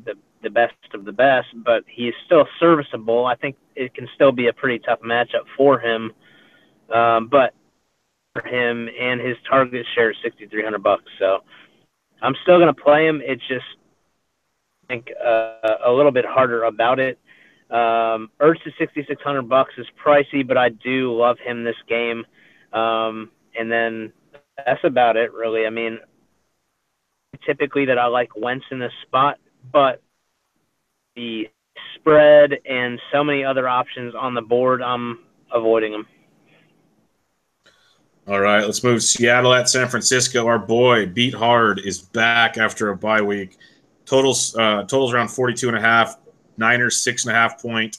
the best of the best, but he's still serviceable. I think it can still be a pretty tough matchup for him, but for him and his target share is $6,300. So I'm still going to play him. It's just I think a little bit harder about it. Ertz at $6,600 is pricey, but I do love him this game. And then that's about it, really. I mean, typically that I like Wentz in this spot, but the spread and so many other options on the board, I'm avoiding them. All right, let's move Seattle at San Francisco. Our boy, Beat Hard, is back after a bye week. Totals around 42.5. Niners 6.5 point.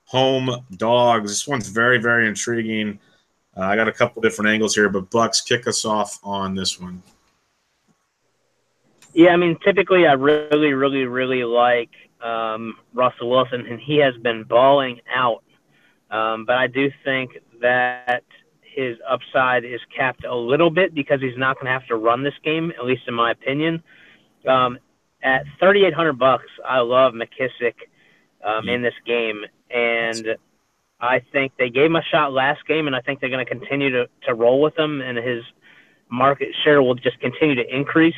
Home dogs. This one's very, very intriguing. I got a couple different angles here, but Bucks, kick us off on this one. Yeah, I mean, typically I really, really, really like Russell Wilson, and he has been balling out. But I do think that his upside is capped a little bit because he's not going to have to run this game, at least in my opinion. At $3,800, I love McKissick in this game, and I think they gave him a shot last game, and I think they're going to continue to roll with him, and his market share will just continue to increase.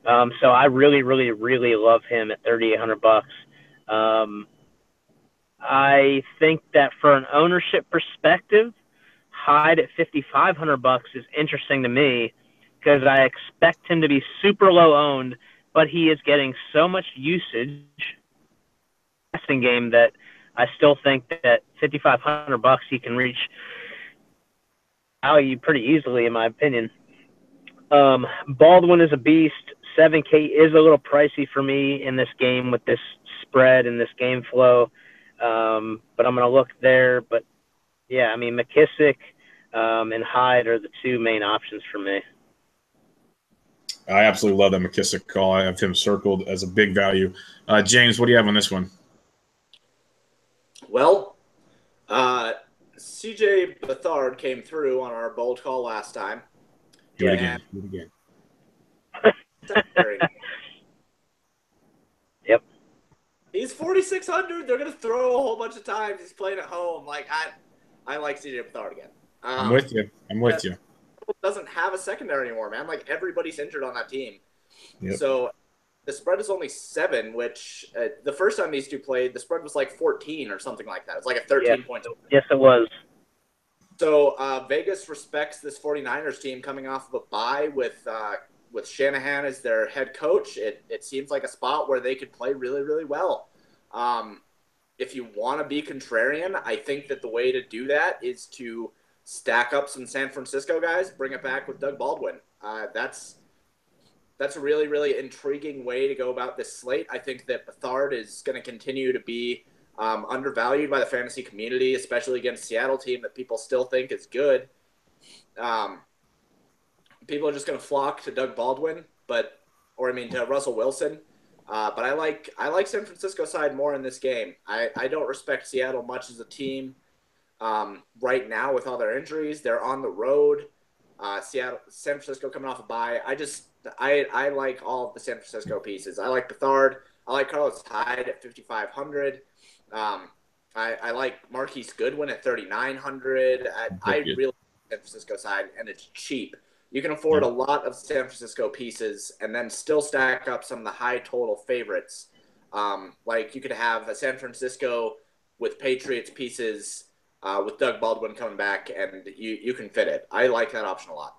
So I really, really, really love him at $3,800. I think that for an ownership perspective, Hyde at $5,500 is interesting to me because I expect him to be super low owned, but he is getting so much usage passing game that I still think that $5,500 he can reach value pretty easily, in my opinion. Baldwin is a beast. 7K is a little pricey for me in this game with this spread and this game flow, but I'm going to look there. But yeah, I mean, McKissick and Hyde are the two main options for me. I absolutely love that McKissick call. I have him circled as a big value. James, what do you have on this one? Well, CJ Beathard came through on our bold call last time. Do it again. Yep. He's 4,600. They're going to throw a whole bunch of times. He's playing at home. Like, I like CJ Beathard again. I'm with you. Doesn't have a secondary anymore, man. Like, everybody's injured on that team. Yep. So the spread is only 7, which the first time these two played, the spread was like 14 or something like that. It was like a 13 point. Yes, it was. So Vegas respects this 49ers team coming off of a bye with Shanahan as their head coach. It seems like a spot where they could play really, really well. If you want to be contrarian, I think that the way to do that is to stack up some San Francisco guys, bring it back with Doug Baldwin. That's a really, really intriguing way to go about this slate. I think that Bethard is going to continue to be undervalued by the fantasy community, especially against a Seattle team that people still think is good. People are just going to flock to Doug Baldwin, to Russell Wilson. But I like San Francisco side more in this game. I don't respect Seattle much as a team right now with all their injuries. They're on the road. San Francisco coming off a bye. I like all of the San Francisco pieces. I like Bethard. I like Carlos Hyde at 5,500. I like Marquise Goodwin at 3,900. I really like San Francisco side, and it's cheap. You can afford a lot of San Francisco pieces and then still stack up some of the high total favorites. Like you could have a San Francisco with Patriots pieces with Doug Baldwin coming back, and you can fit it. I like that option a lot.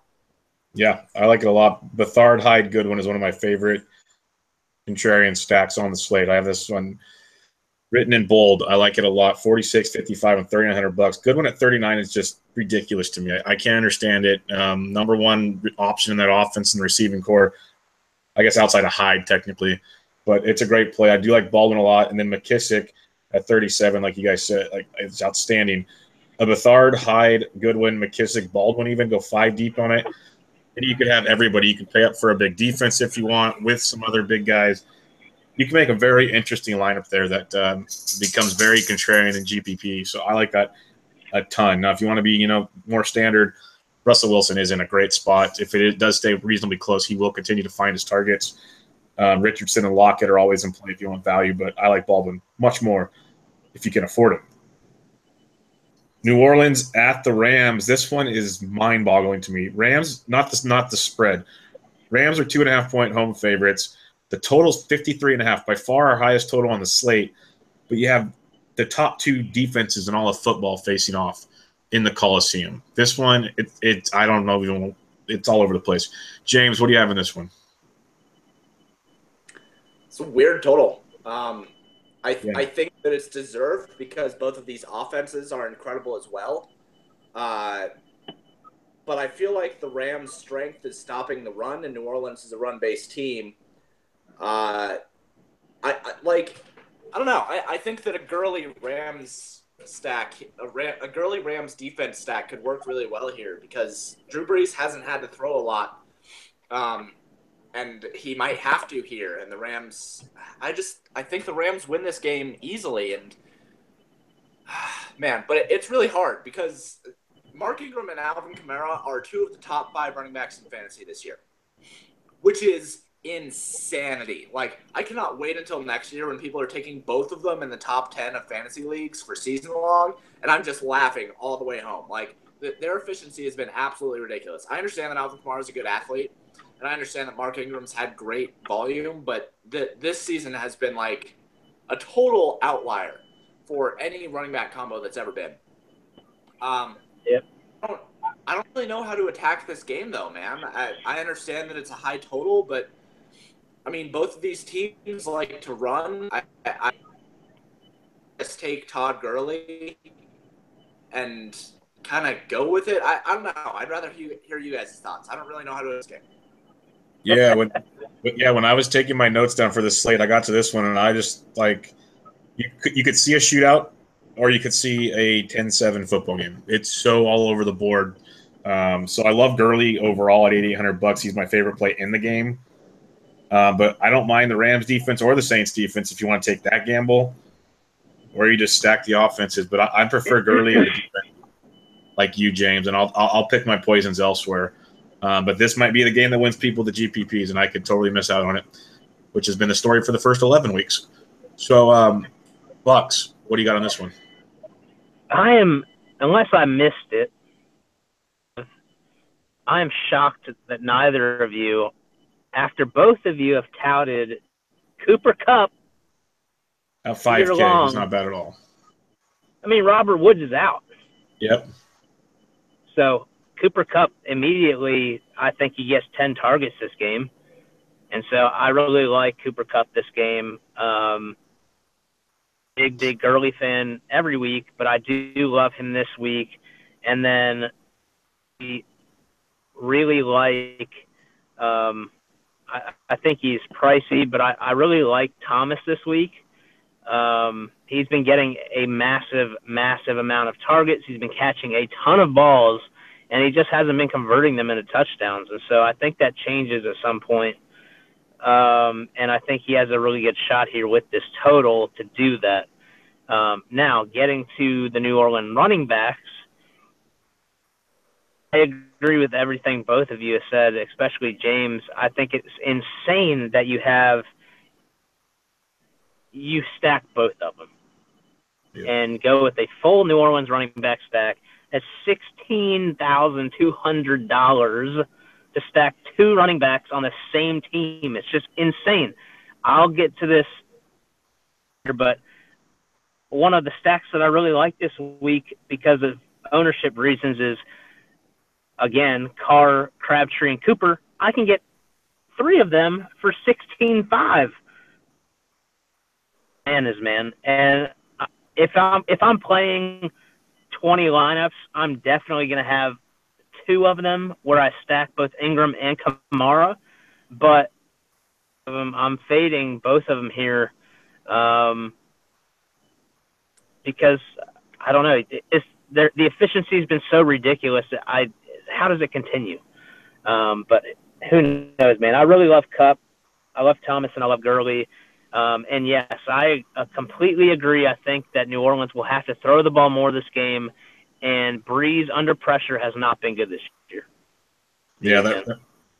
Yeah, I like it a lot. Bethard, Hyde, Goodwin is one of my favorite contrarian stacks on the slate. I have this one written in bold. I like it a lot. 46, 55, and $3,900. Goodwin at 39 is just ridiculous to me. I can't understand it. Number one option in that offense in the receiving core, I guess outside of Hyde technically, but it's a great play. I do like Baldwin a lot. And then McKissick at 37, like you guys said, like it's outstanding. A Bethard, Hyde, Goodwin, McKissick, Baldwin, even go 5 deep on it. And you could have everybody. You can pay up for a big defense if you want with some other big guys. You can make a very interesting lineup there that becomes very contrarian in GPP. So I like that a ton. Now, if you want to be, more standard, Russell Wilson is in a great spot. If it does stay reasonably close, he will continue to find his targets. Richardson and Lockett are always in play if you want value, but I like Baldwin much more if you can afford it. New Orleans at the Rams. This one is mind-boggling to me. Rams, not the spread. Rams are 2.5-point home favorites. The total's 53.5, by far our highest total on the slate. But you have the top 2 defenses in all of football facing off in the Coliseum. This one, it's I don't know, it's all over the place. James, what do you have in this one? It's a weird total. I think that it's deserved because both of these offenses are incredible as well. But I feel like the Rams' strength is stopping the run, and New Orleans is a run-based team. I don't know. I think that a Gurley Rams defense stack could work really well here because Drew Brees hasn't had to throw a lot. And he might have to here. And the Rams, I think the Rams win this game easily. And, man, but it's really hard because Mark Ingram and Alvin Kamara are 2 of the top 5 running backs in fantasy this year, which is insanity. Like, I cannot wait until next year when people are taking both of them in the top 10 of fantasy leagues for season long, and I'm just laughing all the way home. Like, their efficiency has been absolutely ridiculous. I understand that Alvin Kamara is a good athlete, and I understand that Mark Ingram's had great volume, but this season has been like a total outlier for any running back combo that's ever been. Yep. I don't really know how to attack this game, though, man. I understand that it's a high total, but, I mean, both of these teams like to run. I just take Todd Gurley and kind of go with it. I don't know. I'd rather hear you guys' thoughts. I don't really know how to do this game. Yeah, when I was taking my notes down for this slate, I got to this one, and I just, like, you could see a shootout, or you could see a 10-7 football game. It's so all over the board. So I love Gurley overall at $8,800. He's my favorite play in the game. But I don't mind the Rams defense or the Saints defense if you want to take that gamble, or you just stack the offenses. But I prefer Gurley at the defense, like you, James, and I'll pick my poisons elsewhere. But this might be the game that wins people the GPPs, and I could totally miss out on it, which has been the story for the first 11 weeks. So, Bucks, what do you got on this one? Unless I missed it, I am shocked that neither of you, after both of you have touted Cooper Kupp at 5K, he's not bad at all. I mean, Robert Woods is out. Yep. So Cooper Kupp immediately, I think he gets 10 targets this game. And so I really like Cooper Kupp this game. Big Gurley fan every week, but I do love him this week. And then really like. I think he's pricey, but I really like Thomas this week. He's been getting a massive amount of targets. He's been catching a ton of balls, and he just hasn't been converting them into touchdowns. And so I think that changes at some point. And I think he has a really good shot here with this total to do that. Now, getting to the New Orleans running backs, I agree with everything both of you have said, especially James. I think it's insane that you stack both of them and go with a full New Orleans running back stack at $16,200 to stack two running backs on the same team. It's just insane. I'll get to this, but one of the stacks that I really like this week because of ownership reasons is, again, Carr, Crabtree, and Cooper. I can get three of them for $16,500. Man. And if I'm playing 20 lineups, I'm definitely going to have two of them where I stack both Ingram and Kamara. But I'm fading both of them here because I don't know. The efficiency has been so ridiculous that how does it continue? But who knows, man? I really love Kupp. I love Thomas, and I love Gurley. And yes, I completely agree. I think that New Orleans will have to throw the ball more this game, and Breeze under pressure has not been good this year. Yeah,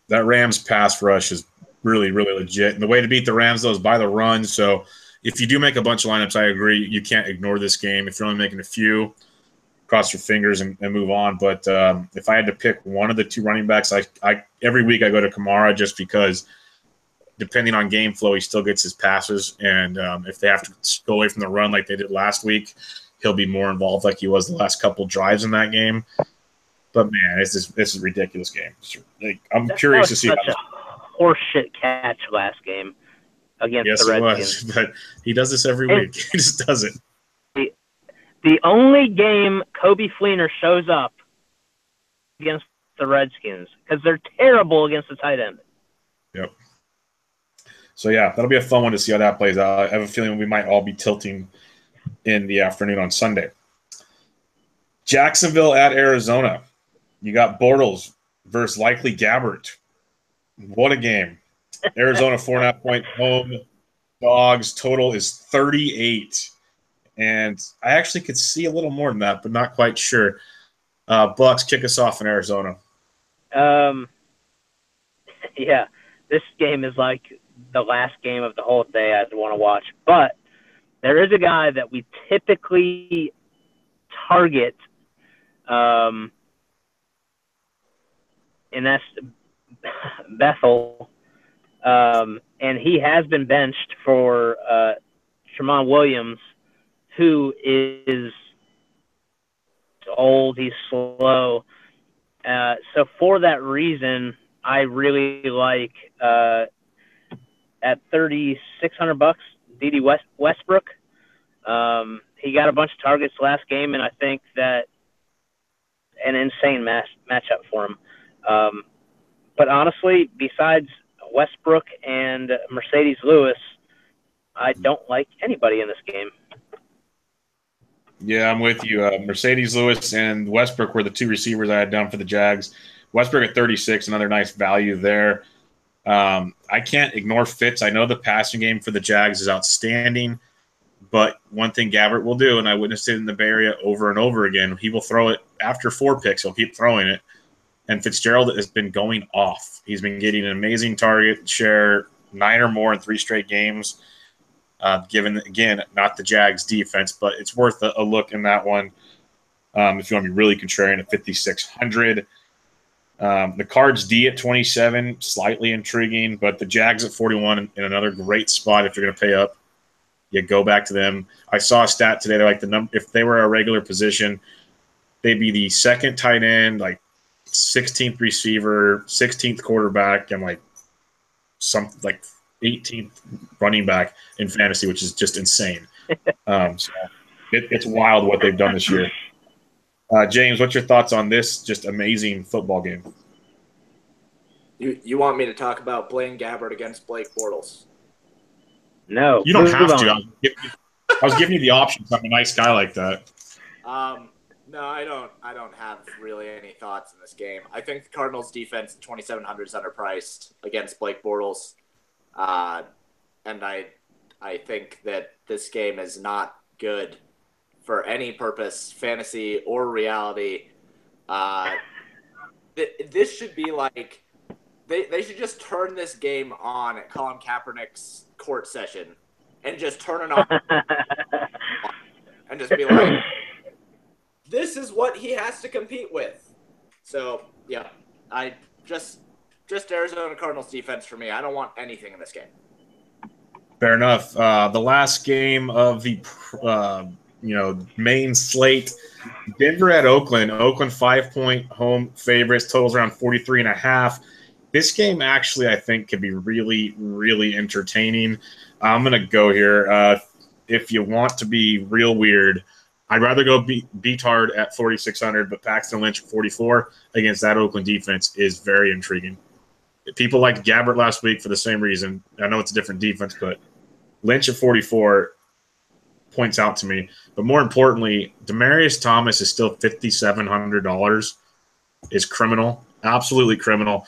that Rams pass rush is really, really legit. And the way to beat the Rams, though, is by the run. So if you do make a bunch of lineups, I agree. You can't ignore this game. If you're only making a few, cross your fingers and move on. But if I had to pick one of the two running backs, I every week I go to Kamara just because depending on game flow, he still gets his passes. And if they have to go away from the run like they did last week, he'll be more involved like he was the last couple drives in that game. But, man, this is a ridiculous game. I'm curious to see. Such a horseshit catch last game against the Redskins. Yes, but he does this every week. He just does it. The only game Kobe Fleener shows up against the Redskins because they're terrible against the tight end. Yep. So, yeah, that'll be a fun one to see how that plays out. I have a feeling we might all be tilting in the afternoon on Sunday. Jacksonville at Arizona. You got Bortles versus likely Gabbert. What a game. Arizona 4.5-point home. Dogs total is 38. And I actually could see a little more than that, but not quite sure. Bucks, kick us off in Arizona. Yeah, this game is like the last game of the whole day I'd want to watch. But there is a guy that we typically target, and that's Bethel. And he has been benched for Tramon Williams, who is old, he's slow. So for that reason, I really like at $3,600, D.D. Westbrook. He got a bunch of targets last game, and I think that an insane matchup for him. But honestly, besides Westbrook and Mercedes Lewis, I don't like anybody in this game. Yeah, I'm with you. Mercedes Lewis and Westbrook were the two receivers I had down for the Jags. Westbrook at 36, another nice value there. I can't ignore Fitz. I know the passing game for the Jags is outstanding, but one thing Gabbert will do, and I witnessed it in the Bay Area over and over again, he will throw it after 4 picks. He'll keep throwing it. And Fitzgerald has been going off. He's been getting an amazing target share, 9 or more in 3 straight games. Given, again, not the Jags defense, but it's worth a look in that one if you want to be really contrarian at 5,600. The Cards D at 27, slightly intriguing, but the Jags at 41 in another great spot if you're going to pay up. You go back to them. I saw a stat today. They're like if they were a regular position, they'd be the second tight end, like 16th receiver, 16th quarterback, and like 18th running back in fantasy, which is just insane. So it's wild what they've done this year. James, what's your thoughts on this just amazing football game? You want me to talk about Blaine Gabbert against Blake Bortles? No, You don't have on. to. I was giving you the option. I'm a nice guy like that. No, I don't have really any thoughts in this game. I think the Cardinals' defense, 2,700, is underpriced against Blake Bortles, and I think that this game is not good for any purpose, fantasy or reality. This should be like they should just turn this game on at Colin Kaepernick's court session and just turn it on and just be like, this is what he has to compete with. So yeah, I just Arizona Cardinals defense for me. I don't want anything in this game. Fair enough. The last game of the main slate, Denver at Oakland. Oakland 5-point home favorites. Totals around 43.5. This game actually, I think, could be really, really entertaining. I'm going to go here. If you want to be real weird, I'd rather go Beatard at 4,600, but Paxton Lynch at 44 against that Oakland defense is very intriguing. People liked Gabbert last week for the same reason. I know it's a different defense, but Lynch at 44 points out to me. But more importantly, Demaryius Thomas is still $5,700. Is criminal, absolutely criminal.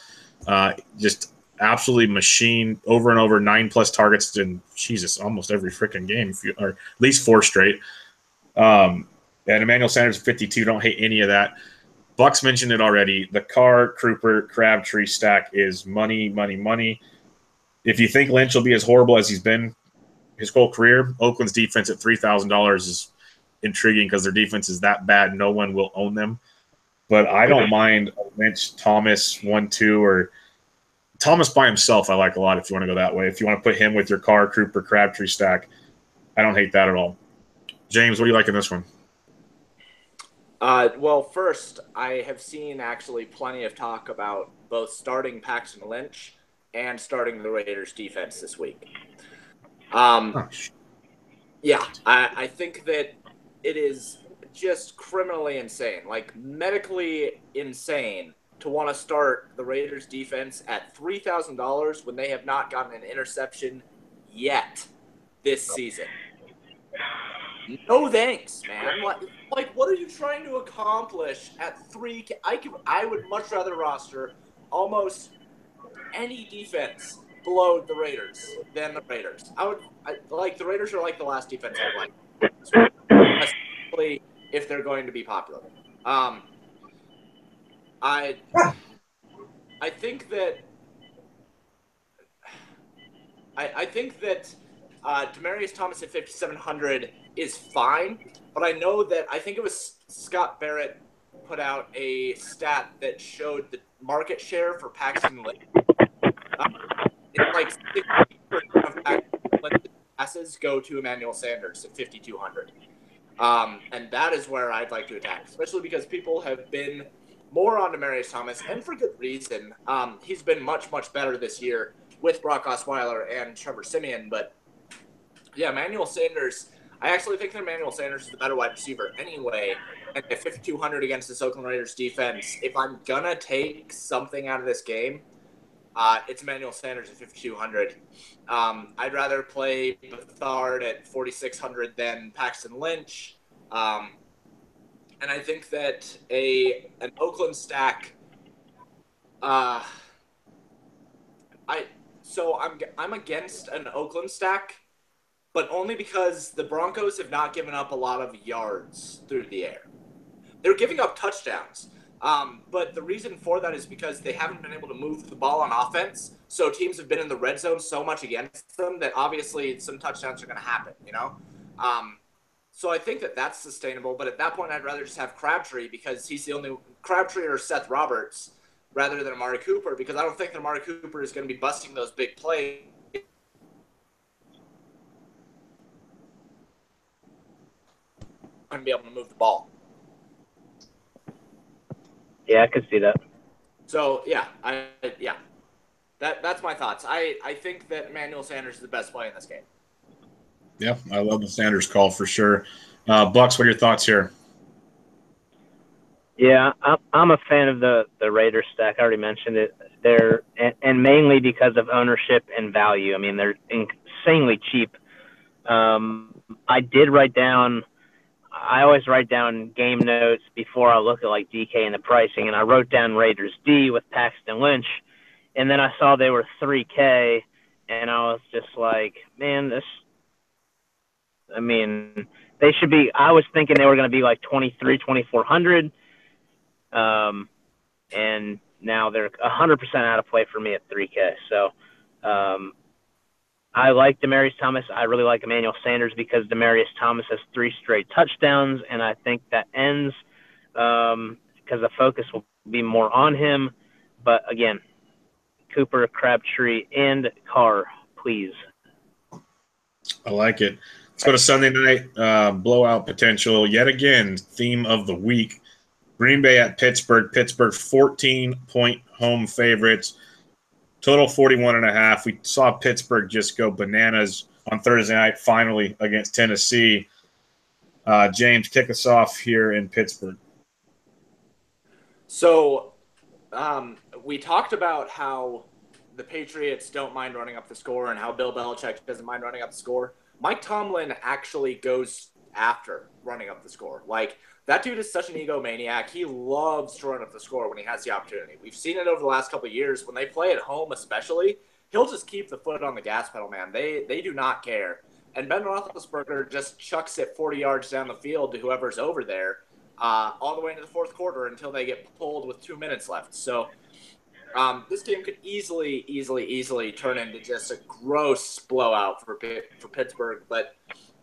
Just absolutely machine over and over, 9+ targets in almost every freaking game, or at least 4 straight. And Emmanuel Sanders 52. Don't hate any of that. Bucks mentioned it already. The Carr, Crooper, Crabtree stack is money, money, money. If you think Lynch will be as horrible as he's been his whole career, Oakland's defense at $3,000 is intriguing because their defense is that bad. No one will own them. But I don't mind Lynch, Thomas 1-2, or Thomas by himself. I like a lot if you want to go that way. If you want to put him with your Carr, Crooper, Crabtree stack, I don't hate that at all. James, what do you like in this one? Well, first, I have seen actually plenty of talk about both starting Paxton Lynch and starting the Raiders defense this week. Yeah, I think that it is just criminally insane, like medically insane, to want to start the Raiders defense at $3,000 when they have not gotten an interception yet this season. No thanks, man. Like, what are you trying to accomplish at 3K? I would much rather roster almost any defense below the Raiders than the Raiders. The Raiders are like the last defense I like, especially if they're going to be popular. I think that Demaryius Thomas at 5,700 is fine, but I know that I think it was Scott Barrett put out a stat that showed the market share for Paxton Lynch. It's like 60% of Paxton Lynch's passes go to Emmanuel Sanders at 5,200. And that is where I'd like to attack, especially because people have been more on Demaryius Thomas, and for good reason. He's been much, much better this year with Brock Osweiler and Trevor Siemian. But, yeah, Emmanuel Sanders, I actually think that Emmanuel Sanders is the better wide receiver anyway. And at 5,200 against this Oakland Raiders defense, if I'm going to take something out of this game, it's Emmanuel Sanders at 5,200. I'd rather play Bethard at 4,600 than Paxton Lynch. And I think that an Oakland stack, I'm against an Oakland stack, but only because the Broncos have not given up a lot of yards through the air. They're giving up touchdowns. But the reason for that is because they haven't been able to move the ball on offense. So teams have been in the red zone so much against them that obviously some touchdowns are going to happen, you know? So I think that that's sustainable. But at that point, I'd rather just have Crabtree because he's the only Crabtree or Seth Roberts rather than Amari Cooper, because I don't think that Amari Cooper is going to be busting those big plays. And be able to move the ball. Yeah, I could see that. So that's my thoughts. I think that Emmanuel Sanders is the best play in this game. Yeah, I love the Sanders call for sure. Bucks, what are your thoughts here? Yeah, I'm a fan of the Raiders stack. I already mentioned it. They're and mainly because of ownership and value. I mean, they're insanely cheap. I did write down. I always write down game notes before I look at like DK and the pricing, and I wrote down Raiders D with Paxton Lynch, and then I saw they were 3K, and I was just like, man, this. I mean, they should be. I was thinking they were going to be like 2,400. And now they're 100% out of play for me at 3K. So I like Demaryius Thomas. I really like Emmanuel Sanders because Demaryius Thomas has 3 straight touchdowns, and I think that ends because the focus will be more on him. But again, Cooper, Crabtree, and Carr, please. I like it. Let's go to Sunday night. Blowout potential. Yet again, theme of the week. Green Bay at Pittsburgh. Pittsburgh 14-point home favorites. Total 41.5. We saw Pittsburgh just go bananas on Thursday night, finally, against Tennessee. James, kick us off here in Pittsburgh. So we talked about how the Patriots don't mind running up the score and how Bill Belichick doesn't mind running up the score. Mike Tomlin actually goes after running up the score. Like, that dude is such an egomaniac. He loves to run up the score when he has the opportunity. We've seen it over the last couple of years. When they play at home especially, he'll just keep the foot on the gas pedal, man. They do not care. And Ben Roethlisberger just chucks it 40 yards down the field to whoever's over there all the way into the fourth quarter until they get pulled with 2 minutes left. So this game could easily turn into just a gross blowout for Pittsburgh. But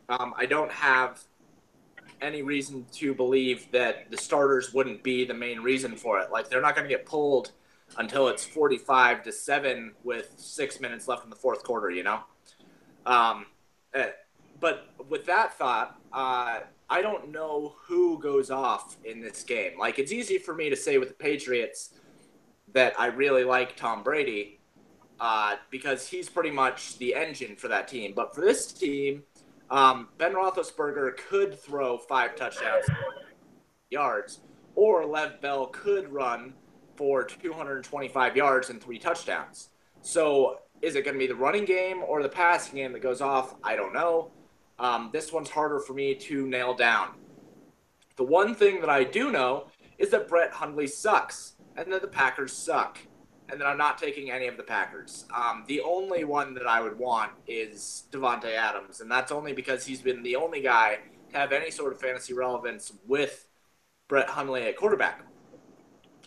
I don't have any reason to believe that the starters wouldn't be the main reason for it. Like, they're not going to get pulled until it's 45-7 with 6 minutes left in the fourth quarter, you know? But with that thought, I don't know who goes off in this game. Like, it's easy for me to say with the Patriots that I really like Tom Brady because he's pretty much the engine for that team. But for this team, Ben Roethlisberger could throw 5 touchdowns yards, or Lev Bell could run for 225 yards and 3 touchdowns. So is it going to be the running game or the passing game that goes off? I don't know. This one's harder for me to nail down. The one thing that I do know is that Brett Hundley sucks and that the Packers suck, and that I'm not taking any of the Packers. The only one that I would want is Devontae Adams, and that's only because he's been the only guy to have any sort of fantasy relevance with Brett Hundley at quarterback.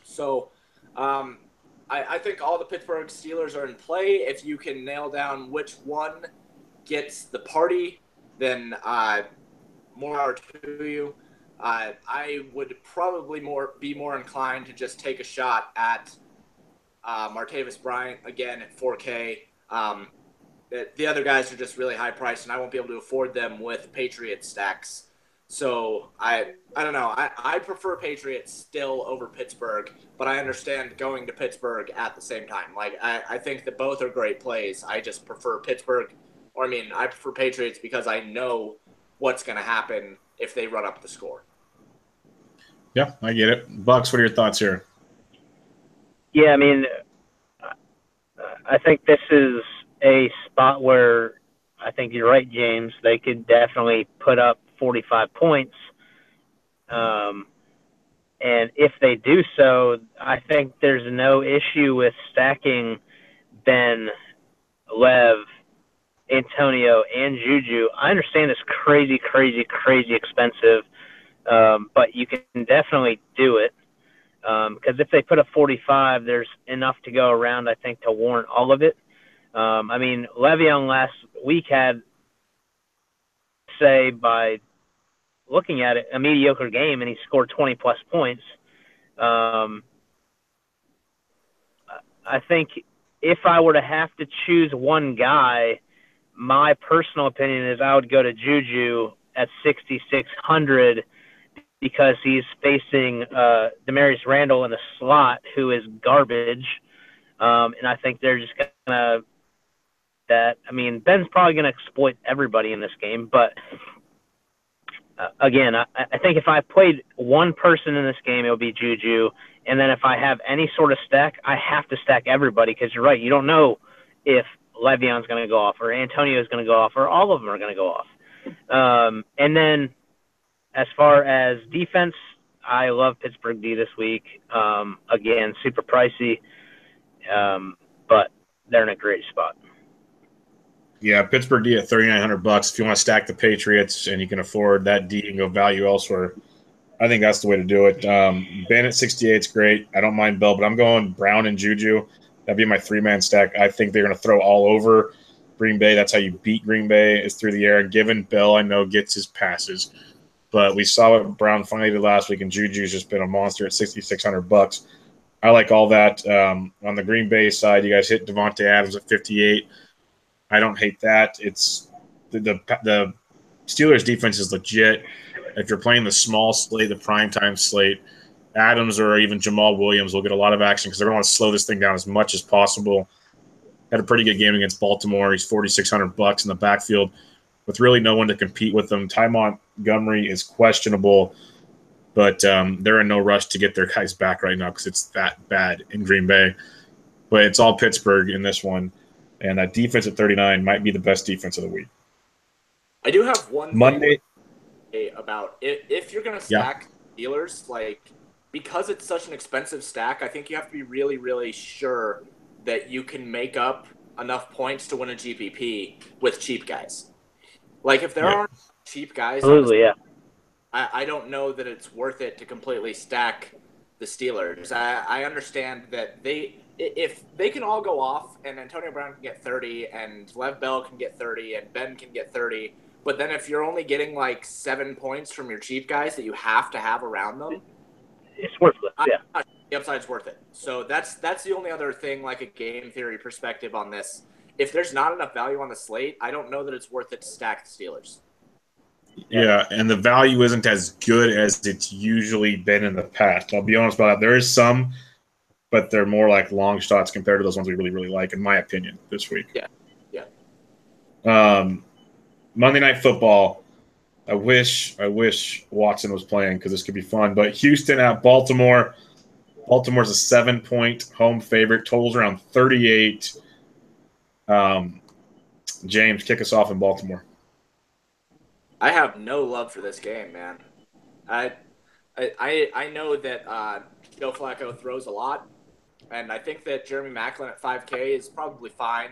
So I think all the Pittsburgh Steelers are in play. If you can nail down which one gets the party, then more power to you. I would probably be more inclined to just take a shot at Martavis Bryant again at 4K. The other guys are just really high priced, and I won't be able to afford them with Patriots stacks. So I don't know. I prefer Patriots still over Pittsburgh, but I understand going to Pittsburgh at the same time. Like, I think that both are great plays. I just prefer Pittsburgh, I prefer Patriots because I know what's going to happen if they run up the score. Yeah, I get it. Bucks, what are your thoughts here? Yeah, I mean, I think this is a spot where I think you're right, James. They could definitely put up 45 points. And if they do so, I think there's no issue with stacking Ben, Lev, Antonio, and Juju. I understand it's crazy expensive, but you can definitely do it. Because if they put up 45, there's enough to go around, I think, to warrant all of it. I mean, Le'Veon last week had, say, by looking at it, a mediocre game, and he scored 20-plus points. I think if I were to have to choose one guy, my personal opinion is I would go to Juju at 6,600 because he's facing Demarius Randall in the slot, who is garbage. And I think they're just going to – Ben's probably going to exploit everybody in this game, but again, I think if I played one person in this game, it would be Juju. And then if I have any sort of stack, I have to stack everybody because you're right. You don't know if Le'Veon's going to go off or Antonio's going to go off or all of them are going to go off. And then as far as defense, I love Pittsburgh D this week. Again, super pricey, but they're in a great spot. Yeah, Pittsburgh D at $3,900. If you want to stack the Patriots and you can afford that D and go value elsewhere, I think that's the way to do it. Ben at 68 is great. I don't mind Bell, but I'm going Brown and Juju. That'd be my three-man stack. I think they're going to throw all over Green Bay. That's how you beat Green Bay, is through the air. And given Bell, I know, gets his passes. But we saw what Brown finally did last week, and Juju's just been a monster at $6,600. I like all that. On the Green Bay side, you guys hit Devontae Adams at 58. I don't hate that. It's the Steelers' defense is legit. If you're playing the small slate, the primetime slate, Adams or even Jamal Williams will get a lot of action because they're going to want to slow this thing down as much as possible. Had a pretty good game against Baltimore. He's $4,600 in the backfield with really no one to compete with them. Ty Montgomery is questionable, but they're in no rush to get their guys back right now because it's that bad in Green Bay. But it's all Pittsburgh in this one. And that defense at 39 might be the best defense of the week. I do have one Monday thing about if you're going to stack Steelers, like, because it's such an expensive stack, I think you have to be really, really sure that you can make up enough points to win a GPP with cheap guys. Like, if there aren't cheap guys, absolutely, I don't know that it's worth it to completely stack the Steelers. I understand that if they can all go off and Antonio Brown can get 30 and Lev Bell can get 30 and Ben can get 30, but then if you're only getting like 7 points from your cheap guys that you have to have around them, it's worthless. Yeah, the upside's worth it. So that's the only other thing, like a game theory perspective on this. If there's not enough value on the slate, I don't know that it's worth it to stack the Steelers. Yeah, and the value isn't as good as it's usually been in the past. I'll be honest about that. There is some, but they're more like long shots compared to those ones we really, really like, in my opinion, this week. Yeah. Monday Night Football. I wish Watson was playing because this could be fun. But Houston at Baltimore. Baltimore's a 7-point home favorite. Totals around 38. James, kick us off in Baltimore. I have no love for this game, man. I know that Joe Flacco throws a lot, and I think that Jeremy Maclin at 5K is probably fine.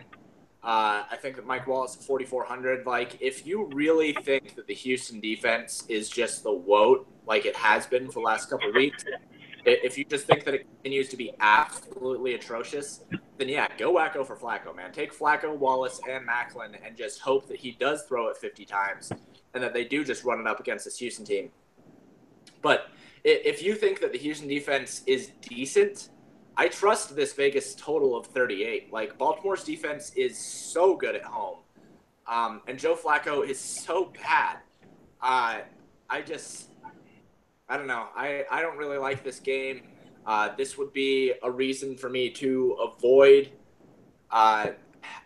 I think that Mike Wallace at 4,400. Like, if you really think that the Houston defense is just the woat, like it has been for the last couple of weeks, if you just think that it continues to be absolutely atrocious, then yeah, go wacko for Flacco, man. Take Flacco, Wallace, and Maclin and just hope that he does throw it 50 times and that they do just run it up against this Houston team. But if you think that the Houston defense is decent, I trust this Vegas total of 38. Like, Baltimore's defense is so good at home. And Joe Flacco is so bad. I don't know. I don't really like this game. This would be a reason for me to avoid. I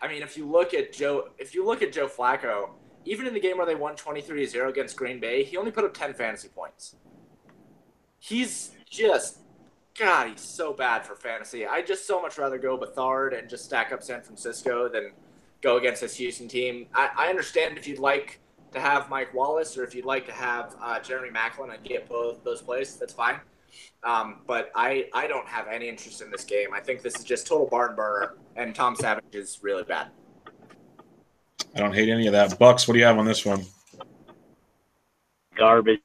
mean, if you look at Joe Flacco, even in the game where they won 23-0 against Green Bay, he only put up 10 fantasy points. He's just, God, he's so bad for fantasy. I'd just so much rather go Bethard and just stack up San Francisco than go against this Houston team. I understand if you'd like to have Mike Wallace or if you'd like to have Jeremy Maclin and get both those plays, that's fine. But I don't have any interest in this game. I think this is just total barn burner, and Tom Savage is really bad. I don't hate any of that. Bucks, what do you have on this one? Garbage.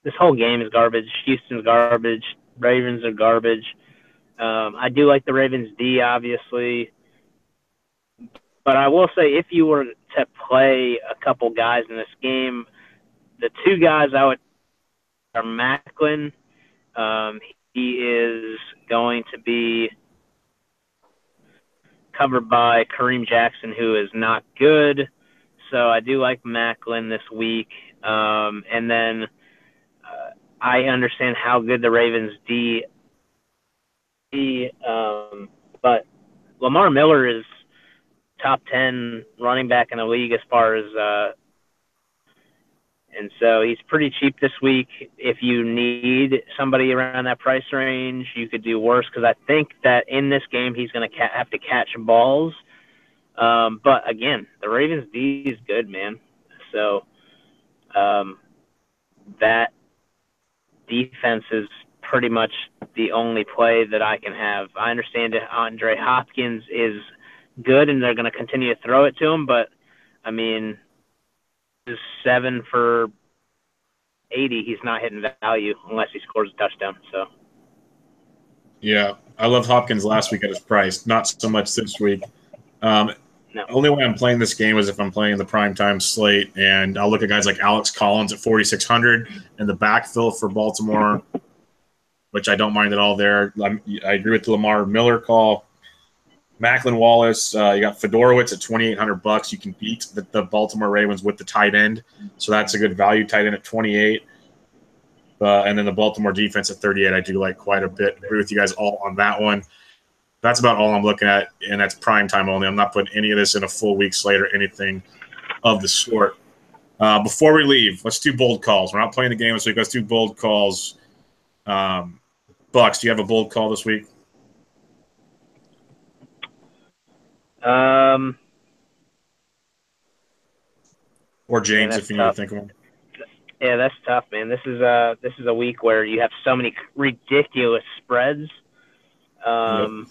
This whole game is garbage. Houston's garbage. Ravens are garbage. I do like the Ravens D, obviously. But I will say, if you were to play a couple guys in this game, the two guys I would are Maclin. He is going to be covered by Kareem Jackson, who is not good. So I do like Maclin this week. And then I understand how good the Ravens D, but Lamar Miller is top 10 running back in the league as far as And so he's pretty cheap this week. If you need somebody around that price range, you could do worse because I think that in this game he's going to have to catch balls. But again, the Ravens D is good, man. So that defense is pretty much the only play that I can have. I understand that Andre Hopkins is good and they're going to continue to throw it to him, but I mean, 7 for 80, he's not hitting value unless he scores a touchdown. So, yeah, I loved Hopkins last week at his price, not so much this week. no. Only way I'm playing this game is if I'm playing the primetime slate, and I'll look at guys like Alex Collins at 4,600 in the backfill for Baltimore, which I don't mind at all there. I agree with the Lamar Miller call. Macklin Wallace, you got Fedorowicz at $2,800. You can beat the Baltimore Ravens with the tight end, so that's a good value. Tight end at 28, and then the Baltimore defense at 38. I do like quite a bit. Agree with you guys all on that one. That's about all I'm looking at, and that's prime time only. I'm not putting any of this in a full week slate or anything of the sort. Before we leave, let's do bold calls. We're not playing the game this week. Let's do bold calls. Bucks, do you have a bold call this week? Or James, if you need to think of one. Yeah, that's tough, man. This is a week where you have so many ridiculous spreads. Yep.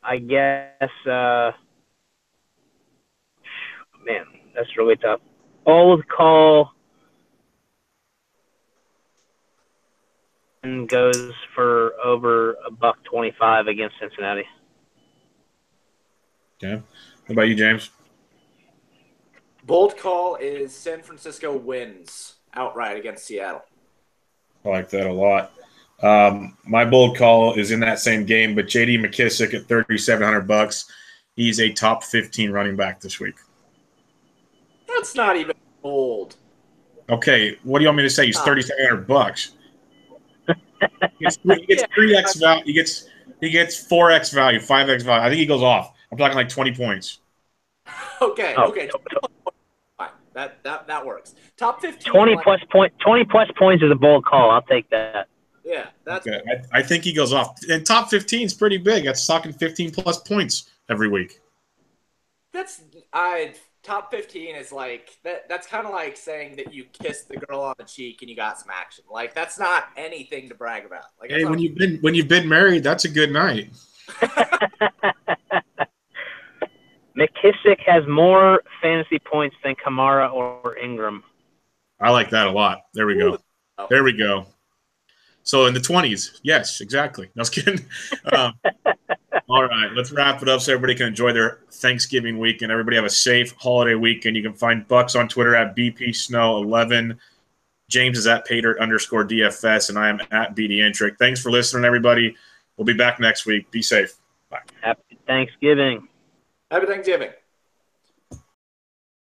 I guess, man, that's really tough. Bold call and goes for over $1.25 against Cincinnati. Okay. What about you, James? Bold call is San Francisco wins outright against Seattle. I like that a lot. My bold call is in that same game, but J.D. McKissick at $3,700. He's a top 15 running back this week. That's not even bold. Okay, what do you want me to say? He's $3,700. He gets 3x value. He gets 4x value, 5x value. I think he goes off. I'm talking like 20 points. Okay. Oh. Okay. Fine. That works. Top 15. 20 plus points is a bold call. I'll take that. Yeah, that's okay. I think he goes off. And top 15 is pretty big. That's talking 15 plus points every week. Top 15 is like that's kind of like saying that you kissed the girl on the cheek and you got some action. Like that's not anything to brag about. Like hey, when you've been married, that's a good night. McKissick has more fantasy points than Kamara or Ingram. I like that a lot. There we go. There we go. So in the 20s. Yes, exactly. No, I was kidding. All right, let's wrap it up so everybody can enjoy their Thanksgiving weekend. Everybody have a safe holiday weekend. You can find Bucks on Twitter at BPSnow11. James is at Pater_DFS, and I am at BDentric. Thanks for listening, everybody. We'll be back next week. Be safe. Bye. Happy Thanksgiving. Happy Thanksgiving.